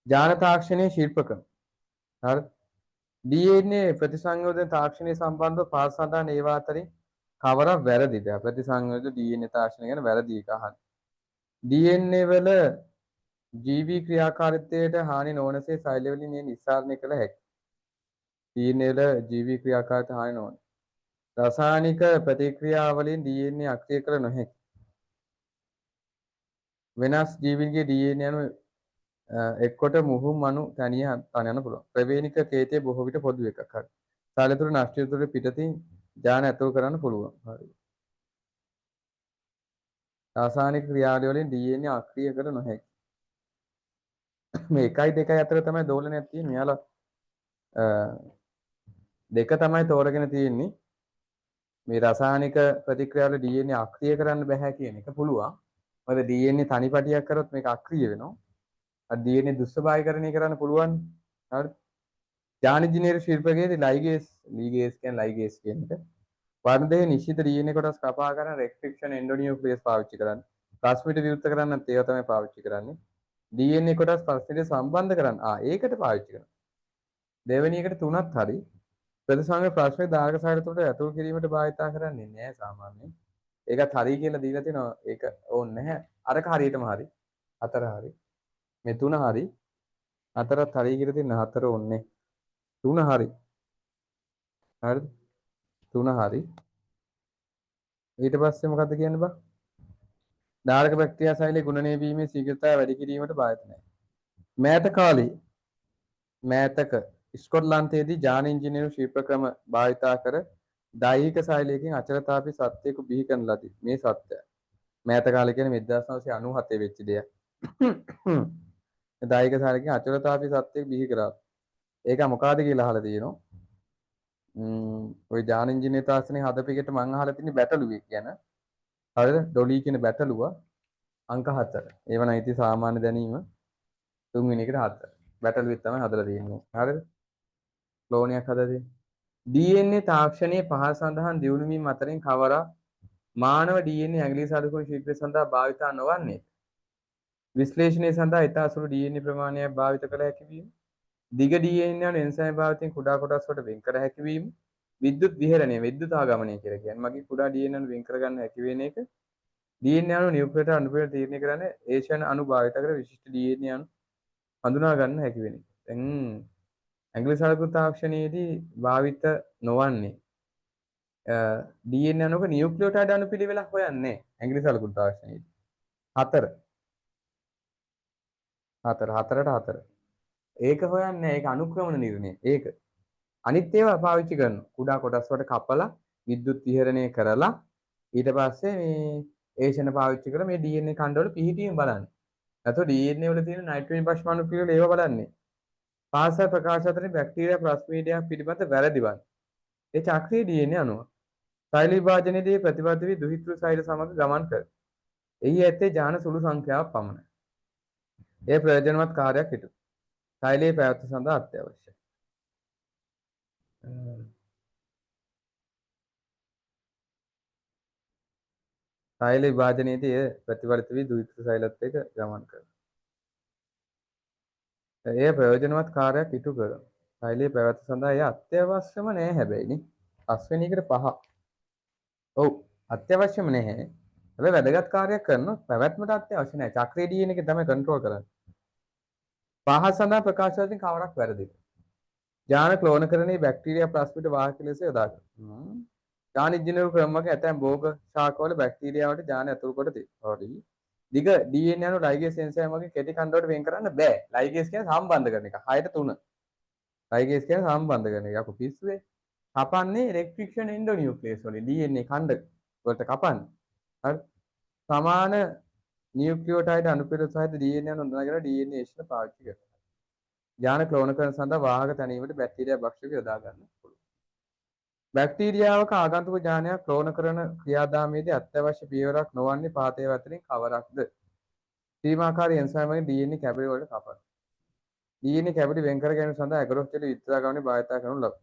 ජානතාක්ෂණයේ ශිල්පකම. හරි. DNA ප්‍රතිසංයෝජන තාක්ෂණයේ සම්බන්ධව පාස් සඳහන් ඒවා අතරින් කවරක් වැරදිද? ප්‍රතිසංයෝජන DNA තාක්ෂණය ගැන වැරදි එක අහන්න. DNA වල ජීවී ක්‍රියාකාරීත්වයට හානි නොවනසේ සෛල වලින් මේ නිස්සාරණය කළ හැකියි. DNA වල ජීවී ක්‍රියාකාරීත්වයට හානි නොවන. රසායනික ප්‍රතික්‍රියාවලින් DNA අක්‍රිය කළ නොහැකි. වෙනස් ජීවීන්ගේ DNA අණු එක්කොට මුහුම් අණු තනිය තන යන පුළුවන්. ප්‍රවේණික කේතය බොහෝ විට පොදු එකක්. හරි. සාලතුරු නෂ්ටිතුරු පිටතින් ජාන ඇතුල් කරන්න පුළුවන්. හරි. රසායනික ක්‍රියාවලිය වලින් DNA අක්‍රිය කර නොහැකි. මේ 1යි 2යි අතර තමයි දෝලනයක් තියෙන්නේ. මෙයාලා දෙක තමයි තෝරගෙන තියෙන්නේ. මේ රසායනික ප්‍රතික්‍රියාවල DNA අක්‍රිය කරන්න බෑ කියන එක පුළුවන්. මොකද DNA තනිපටියක් කරොත් මේක අක්‍රිය වෙනවා. අර DNA දුෂ්පභාවිකරණය කරන්න පුළුවන්. හරි. ජාන ඉංජිනේරු ශිල්පකයේදී ලීගේස් කියන එක වර්ණදේ නිශ්චිත DNA කොටස් කපා ගන්න රෙස්ට්‍රික්ෂන් එන්ඩෝනියුක්ලියස් පාවිච්චි කරන්න. ප්ලාස්මිඩ් විවෘත කරන්න ඒවා තමයි පාවිච්චි කරන්නේ. DNA කොටස් ප්ලාස්මිඩ් සම්බන්ධ කරන්න. ඒකට පාවිච්චි කරනවා. දෙවෙනි එකට තුනත් හරි. ප්‍රතිසංග ප්‍රශ්නේ ධාරක සාහිත්‍යයට ඇතුල් කිරීමට භාවිතා කරන්නේ නැහැ සාමාන්‍යයෙන්. ඒකත් හරි කියලා දීලා තිනවා. ඒක ඕනේ නැහැ. අරක හරියටම හරි. හතර හරි. මේ තුන හරි. හතරත් හරි කියලා තියෙන හතර ඕනේ. තුන හරි. හරිද? තුන හරි. ඊට පස්සේ මොකද්ද කියන්නේ බා? ධාරක බැක්ටීරියා සෛලයේ ගුණණය වීමේ ශීඝ්‍රතාවය වැඩි කිරීමට භාවිත නැහැ. මෑත කාලේ මෑතක ස්කොට්ලන්තයේදී ජාන ඉංජිනේරු ශිල්පක්‍රම භාවිතා කර දෛහික සෛලයකින් අචලතාපී සත්‍යයක බිහි කරන ලදී. මේ සත්‍යය. මෑත කාලේ කියන්නේ 1997 වෙච්ච දෙයක්. දෛහික සෛලයකින් අචලතාපී සත්‍යයක බිහි කරා. ඒක මොකಾದ කියලා අහලා තියෙනවා. ඔය ජාන ඉංජිනේරු තාක්ෂණයේ හදපිකට මම අහලා තියෙන බැටළුවෙක් ගැන. හරිද? ඩොලි කියන බැටළුව අංක 4. ඒව නම් ඉතින් සාමාන්‍ය දැනීම තුන්වෙනි එකට 4. බැටළුවෙක් තමයි හදලා තියෙන්නේ. හරිද? ක්ලෝනියක් හදලා තියෙන්නේ. DNA තාක්ෂණයේ පහ සඳහන් දියුණු වීම අතරින් කවරක් මානව DNA ඇඟිලි සලකුණු ශිල්පය සඳහා භාවිතා නොවන්නේ? විශ්ලේෂණය සඳහා ඉතා සුළු DNA ප්‍රමාණයක් භාවිත කළ හැකි වීම. දිග DNA යන එන්සයිම් භාවිතයෙන් කුඩා කොටස් වලට වෙන් කර හැකි වීම. විද්‍යුත් විහරණය විද්‍යුත් ආගමනය කියලා කියන්නේ මගේ කුඩා DNA අණු වෙන් කර ගන්න හැකි වෙන එක. DNA අණු නියුක්ලියෝටයිඩ් අණුපිළිවෙල තීරණය කරන්නේ ඒෂණ අණු භාවිත කර විශිෂ්ට DNA අණු හඳුනා ගන්න හැකි වෙන එක. දැන් ඇඟිලි සලකුණු තාක්ෂණයේදී භාවිත නොවන්නේ DNA අණුක නියුක්ලියෝටයිඩ් අණුපිළිවෙලක් හොයන්නේ ඇඟිලි සලකුණු තාක්ෂණයේදී. 4 ඒක හොයන්නේ ඒක අනුක්‍රමන නිර්ණය. ඒක අනිත් ඒවා පාවිච්චි කරනවා. කුඩා කොටස් වලට කපලා විද්‍යුත් විහරණය කරලා ඊට පස්සේ මේ ඒෂණ පාවිච්චි කරලා මේ DNA කණ්ඩවල පිහිටීම බලන්නේ. නැත්නම් DNA වල තියෙන නයිට්‍රෝජන් පශ්මාණු පිළිවෙල ඒව බලන්නේ. පාසල් ප්‍රකාශ අතරින් බැක්ටීරියා ප්ලාස්මීඩියා පිළිබඳ වැරදි වන්නේ. ඒ චක්‍රීය DNA අණුව. සෛල විභාජනයේදී ප්‍රතිබද්ධ වී දුහිතෘ සෛල සමග ගමන් කර. එහි ඇත්තේ ජාන සුළු සංඛ්‍යාවක් පමණයි. ඒ ප්‍රයෝජනවත් කාර්යයක් හිටු. සෛලයේ පැවැත්ම සඳහා අත්‍යවශ්‍යයි. සෛල විභාජනයේදී එය ප්‍රතිවර්ත වී දුහිතෘ සෛලත් එක්ක ගමන් කරනවා. එය ප්‍රයෝජනවත් කාර්යයක් ඉටු කරනවා. සෛලයේ පැවැත්ම සඳහා එය අත්‍යවශ්‍යම නෑ හැබැයි නේ. 5 වෙනි එකට 5. ඔව් අත්‍යවශ්‍යම නැහැ. හැබැයි වැදගත් කාර්යයක් කරනවා පැවැත්මට අත්‍යවශ්‍ය නැහැ. චක්‍රයේ DNA එක තමයි කන්ට්‍රෝල් කරන්නේ. පහස සඳහා ප්‍රකාශ වලින් කවරක් වැරදිද? ඥාන ක්ලෝනකරණයේ බැක්ටීරියා ප්ලාස්මිඩ වාහක ලෙස යොදා ගන්නවා. ඥාන ඉංජිනේරු ක්‍රම වගේ ඇතැම් භෝග ශාකවල බැක්ටීරියාවට ඥාන ඇතුළු කොට තිබෙනවා. දිග DNA අණු ලයිගේස් එන්සයිම් වගේ කෙටි කන්ඩුවට වෙන් කරන්න බෑ. ලයිගේස් කියන්නේ සම්බන්ධ කරන එක. 6ට 3. ලයිගේස් කියන්නේ සම්බන්ධ කරන එක. යකෝ පිස්සුවේ. කපන්නේ රෙස්ට්‍රික්ෂන් එන්ඩෝනියුක්ලියස් වලින් DNA ඛණ්ඩ වලට කපන්නේ. හරි. සමාන නියුක්ලියෝටයිඩ් අණුපිර සහිත DNA අණු හඳුනාගෙන DNA එක්ෂණ පාවිච්චි කරනවා. ඥාන ක්ලෝනකරණ සඳහා වාහක තැනීමට බැක්ටීරියා භක්ෂක යොදා ගන්න පුළුවන්. බැක්ටීරියාවක ආගන්තුක ඥානයක් ක්ලෝන කරන ක්‍රියාදාමයේදී අත්‍යවශ්‍ය පියවරක් නොවන්නේ පාතේ අතරින් කවරක්ද? සීමාකාරී එන්සයිම් වලින් DNA කැබලි වලට කපන. DNA කැබලි වෙන් කර ගැනීම සඳහා ඇගරොස් ජෙලි විත්‍රා ගමනේ භාවිත කරනු ලබයි.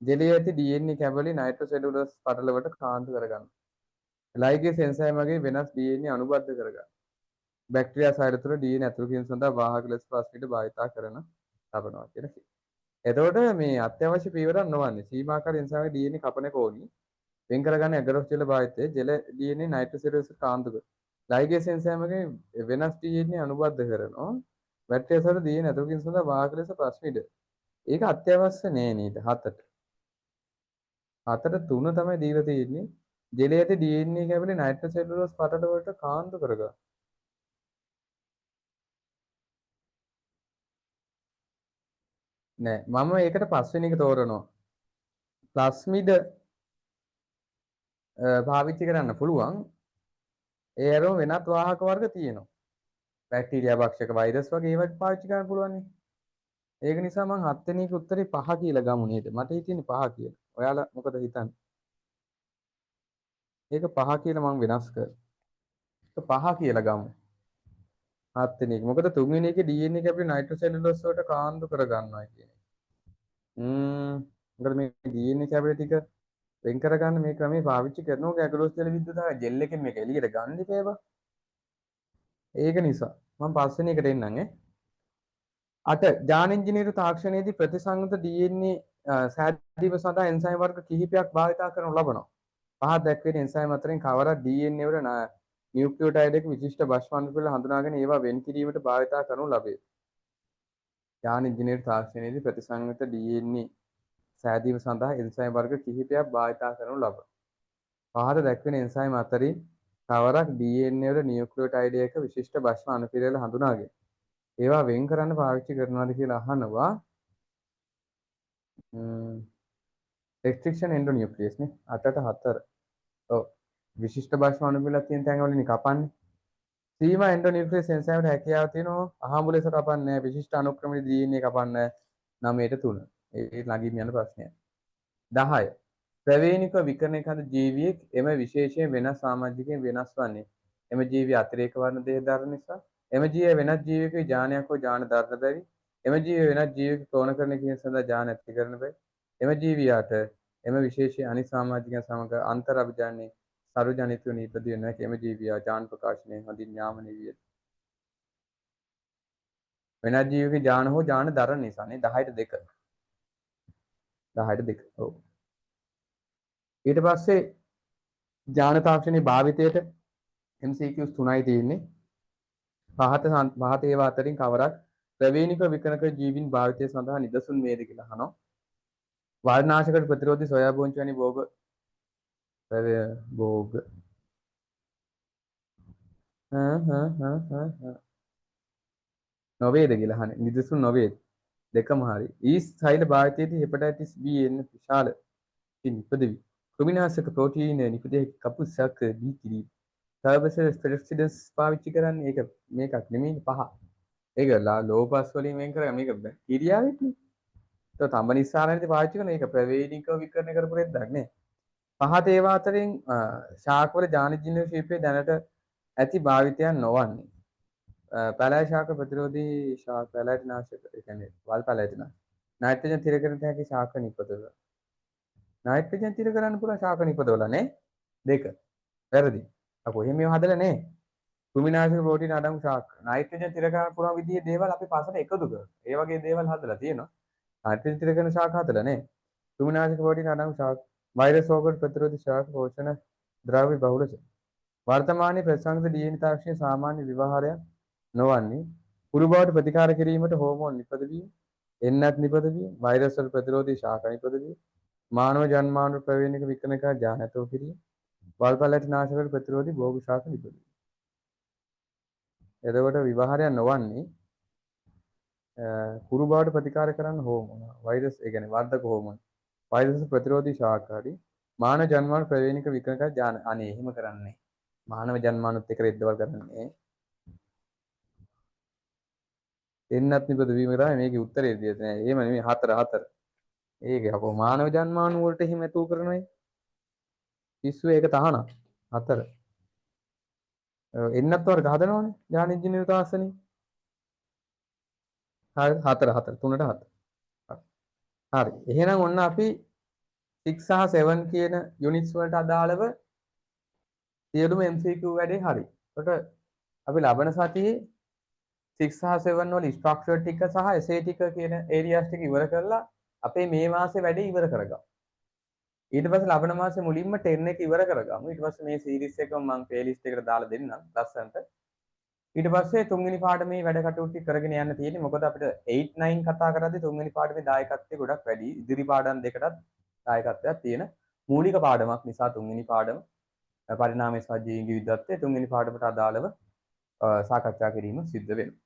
ජෙලියේ ඇති DNA කැබලි නයිට්‍රෝසෙලුලෝස් පටලවට කාන්තු කර ගන්නවා. ලයිගේස් එන්සයිම් වගේ වෙනස් DNA අනුබද්ධ කර ගන්නවා. බැක්ටීරියා සෛල තුළ DNA ඇතුළු කිරීම සඳහා වාහක ලෙස ප්ලාස්මිඩ් භාවිත කරන ලබනවා කියලා කියනවා. එතකොට මේ අත්‍යවශ්‍ය පියවරක් නොවන්නේ සීමාකාර එන්සයිම් DNA කපන එක ඕනි. වෙන් කරගන්න ඇගරොස් ජෙල භාවිතයේ ජෙල DNA නයිට්‍රෝසෙලුලෝස් කාන්තු කර. ලයිගේස් එන්සයිම් එකේ වෙනස් DNA අනුබද්ධ කරනවා. බැක්ටීරියා සෛල DNA ඇතුළු කිරීම සඳහා වාහක ලෙස ප්ලාස්මිඩ්. ඒක අත්‍යවශ්‍ය නෑ නේද? 7ට. 7ට 3 තමයි දීලා තියෙන්නේ. ජෙලයේ ඇති DNA කැබලි නයිට්‍රෝසෙලුලෝස් පටල වලට කාන්තු කරගන්න. නෑ මම ඒකට පස්වෙනි එක තෝරනවා. ප්ලාස්මිඩ් පාවිච්චි කරන්න පුළුවන්. ඒ අරම වෙනත් වාහක වර්ග තියෙනවා. බැක්ටීරියා භක්ෂක වෛරස් වගේ ඒවත් පාවිච්චි කරන්න පුළුවන් නේ. ඒක නිසා මම 7 වෙනි එක උත්තරේ 5 කියලා ගමු නේද? මට හිතෙන්නේ 5 කියලා. ඔයාලා මොකද හිතන්නේ? ඒක 5 කියලා මම වෙනස් කරා. ඒක 5 කියලා ගමු. 7 වෙනි එක. මොකද 3 වෙනි එකේ DNA කැපි නයිට්‍රෝසෙලුලෝස් වලට කාන්දු කර ගන්නවා කියන එක. මොකද මේ DNA කැපි ටික වෙන් කරගන්න මේ ක්‍රමේ පාවිච්චි කරනවා ගැගලොස් ජල විද්‍යුත ජෙල් එකෙන් මේක එළියට ගන්න ඉපේවා. ඒක නිසා මම පස්වෙනි එකට එන්නම් ඈ. 8 ජාන ඉංජිනේරු තාක්ෂණයේදී ප්‍රතිසංයුත DNA සෑදීම සඳහා එන්සයිම් වර්ග කිහිපයක් භාවිත කරනු ලබනවා. පහත දැක්වෙන එන්සයිම් අතරින් කවරක් DNA වල නියුක්ලියෝටයිඩ් එක විශිෂ්ට භස්මාංශ වල හඳුනාගෙන ඒවා වෙන් කිරීමට භාවිත කරනු ලබේ. ජාන ඉංජිනේරු තාක්ෂණයේදී ප්‍රතිසංයුත DNA සෑදීම සඳහා එන්සයිම් වර්ග කිහිපයක් භාවිත කරනු ලබනවා. පහත දැක්වෙන එන්සයිම් අතරින් කවරක් DNA වල නියුක්ලියෝටයිඩ් එක විශිෂ්ට භස්ම අණුපිරවල හඳුනාගෙන ඒවා වෙන් කරන්න පාවිච්චි කරනවාද කියලා අහනවා. රෙස්ට්‍රික්ෂන් එන්ඩෝනියුක්ලියස් නේ 8ට 4. ඔව් විශිෂ්ට භස්ම අණුපිරවල තියෙන තැන් වලින් කපන්නේ. සීමා එන්ඩෝනියුක්ලියස් එන්සයිම්ට හැකියාව තියෙනවා අහඹු ලෙස කපන්නේ නැහැ. විශිෂ්ට අනුක්‍රමයේ DNA කපන්න 9ට 3. ඒ ළඟින් යන ප්‍රශ්නය. 10. ප්‍රවේණිකව විකරණය කරන ජීවියෙක් එම විශේෂයෙන් වෙනස් සමාජිකයෙන් වෙනස් වන්නේ එම ජීවිය අතිරේක වර්ණ දෙහ දරන නිසා එම ජීවිය වෙනත් ජීවියක ඥානයක් හෝ ඥාන දරන බැරි එම ජීවිය වෙනත් ජීවියක ක්ලෝන කරන කිසිම සඳහා ඥාන ඇති කරන බැරි එම ජීවියාට එම විශේෂයෙන් අනිත් සමාජිකයන් සමග අන්තර් අභිජානයේ සරුජනිතව නිපදිය නොහැකි එම ජීවියා ඥාන ප්‍රකාශනයේ හොඳින් ඥාමනීය විය වෙනත් ජීවියක ඥාන හෝ ඥාන දරන නිසා නේ 10ට 2 10ට 2 ඔව් ඊට පස්සේ ඥාන තාක්ෂණයේ භාවිතයට MCQs 3යි තියෙන්නේ. පහත ඒවා අතරින් කවරක් ප්‍රවේණික විකරණක ජීවීන් භාවිතය සඳහා නිදසුන් වේද කියලා අහනවා. වර්ණනාශක ප්‍රතිරෝධී සොයා බෝංචි වැනි භෝග නොවේද කියලා අහන්නේ. නිදසුන් නොවේද? දෙකම හරි. ඊස් සෛල භාවිතයේදී හෙපටයිටිස් B එන්න විශාල නිපදවි. කෘමිනාශක ප්‍රෝටීන නිපදෙහි කපුසක් B කිරීම. සර්වසර් ස්ටෙරිසිඩස් පාවිච්චි කරන්නේ ඒක මේකක් නෙමෙයි 5. ඒක ලෝපස් වලින් වෙන් කරා මේක බැක්ටීරියාවෙත් නේ. ඒක තඹනිස්සාරණේදී පාවිච්චි කරන ඒක ප්‍රවේණිකව විකරණය කරපු රෙද්දක් නේ. පහත ඒවා අතරින් ශාකවල ජානජීන ශිල්පයේ දැනට ඇති භාවිතයන් නොවන්නේ. පැලෑ ශාක ප්‍රතිරෝධී ශාක පැලෑටි නාශක ඒ කියන්නේ වල් පැලෑටි නාශක. නයිට්‍රජන් තිර කරන හැකි ශාක නිපදවල. නයිට්‍රජන් තිර කරන්න පුළුවන් ශාක නිපදවල නේ. 2. වැරදි. අපෝ එහෙම මේව හදලා නේ. කෘමිනාශක ප්‍රෝටීන අඩංගු ශාක. නයිට්‍රජන් තිර කරන්න පුළුවන් විදිහේ දේවල් අපි පස්සට එකතු කරනවා. ඒ වගේ දේවල් හදලා තියෙනවා. නයිට්‍රජන් තිර කරන ශාක හදලා නේ. කෘමිනාශක ප්‍රෝටීන අඩංගු ශාක. වෛරස් රෝග ප්‍රතිරෝධී ශාක පෝෂණ ද්‍රව්‍ය බහුලස. වර්තමානයේ ප්‍රතිසංස්කෘත DNA තාක්ෂණයේ සාමාන්‍ය ව්‍යවහාරයක් නොවන්නේ කුරු බවට ප්‍රතිකාර කිරීමට හෝමෝන් නිපදවීම, එන්නත් නිපදවීම, වෛරස් වල ප්‍රතිරෝධී ශාක නිපදවීම, මානව ජන්මාණු ප්‍රවේණික වික්‍රමක ජානතෝ කිරීම, වල්පැලැටි නාශක ප්‍රතිරෝධී භෝග ශාක නිපදවීම. එතකොට විවහාරයක් නොවන්නේ කුරු බවට ප්‍රතිකාර කරන්න හෝමෝන, වෛරස් ඒ කියන්නේ වර්ධක හෝමෝන, වෛරස් ප්‍රතිරෝධී ශාකාරී, මානව ජන්මාණු ප්‍රවේණික වික්‍රමක ජාන අනේ එහෙම කරන්නේ. මානව ජන්මාණුත් එක්ක රෙද්දවල් කරන්නේ. එන්නත් නිපදවීම තමයි මේකේ උත්තරේ දෙන්නේ නැහැ. එහෙම නෙමෙයි හතර. ඒක අපෝ මානව ජන්මාණු වලට එහෙම ඇතුල් කරනවයි. පිස්සු ඒක තහනම්. හතර. එන්නත් වර්ග හදනවනේ. ජාන ඉංජිනේරු තාක්ෂණي. හරි හතර. 3ට 7. හරි. එහෙනම් ඔන්න අපි 6 සහ 7 කියන යුනිට්ස් වලට අදාළව සියලුම MCQ වැඩේ හරි. එතකොට අපි ලබන සතියේ 6 සහ 7 වල ස්ට්‍රක්චර් ටික සහ එසේ ටික කියන ඒරියාස් ටික ඉවර කරලා අපේ මේ මාසේ වැඩේ ඉවර කරගමු. ඊට පස්සේ ලබන මාසේ මුලින්ම 10 එක ඉවර කරගමු. ඊට පස්සේ මේ සීරීස් එකම මම ප්ලේලිස්ට් එකට දාලා දෙන්නම් ලස්සනට. ඊට පස්සේ තුන්වෙනි පාඩමේ වැඩ කටයුතු ටික කරගෙන යන්න තියෙන්නේ. මොකද අපිට 8 9 කතා කරද්දී තුන්වෙනි පාඩමේ දායකත්වය ගොඩක් වැඩි. ඉදිරි පාඩම් දෙකටත් දායකත්වයක් තියෙන මූලික පාඩමක් නිසා තුන්වෙනි පාඩම පරිණාමයේ සහ ජීවි විවිධත්වයේ තුන්වෙනි පාඩමට අදාළව සාකච්ඡා කිරීම සිද්ධ වෙනවා.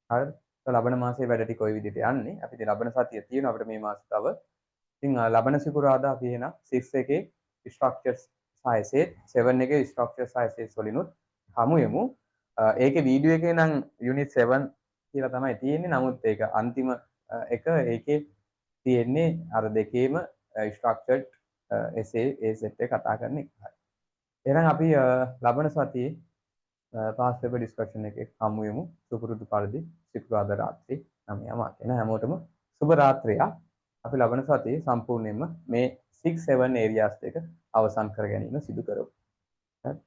හරිද? ලබන මාසයේ වැඩ ටික ওই විදිහට යන්නේ. අපි ඉතින් ලබන සතිය තියෙනවා අපිට මේ මාසේ තව. ඉතින් ලබන සිකුරාදා අපි එහෙනම් 6 එකේ ස්ට්‍රක්චර්ස් සහ එසේට් 7 එකේ ස්ට්‍රක්චර්ස් සහ එසේට්ස් වලිනුත් හමු යමු. ඒකේ වීඩියෝ එකේ නම් යුනිට් 7 කියලා තමයි තියෙන්නේ. නමුත් ඒක අන්තිම එක ඒකේ තියෙන්නේ අර දෙකේම ස්ට්‍රක්චර්ඩ් එසේ ඒ සෙට් එක කතා කරන එක. එහෙනම් අපි ලබන සතියේ පාස් පේපර් ඩිස්කෂන් එකේ හමු යමු. සුපුරුදු පරිදි සිකුරාදා රාත්‍රී 9 මාට. එන හැමෝටම සුබ රාත්‍රියක්. අපි ලබන සතියේ සම්පූර්ණයෙන්ම මේ 6 7 ඒරියාස් දෙක අවසන් කර ගැනීම සිදු කරමු. හරි.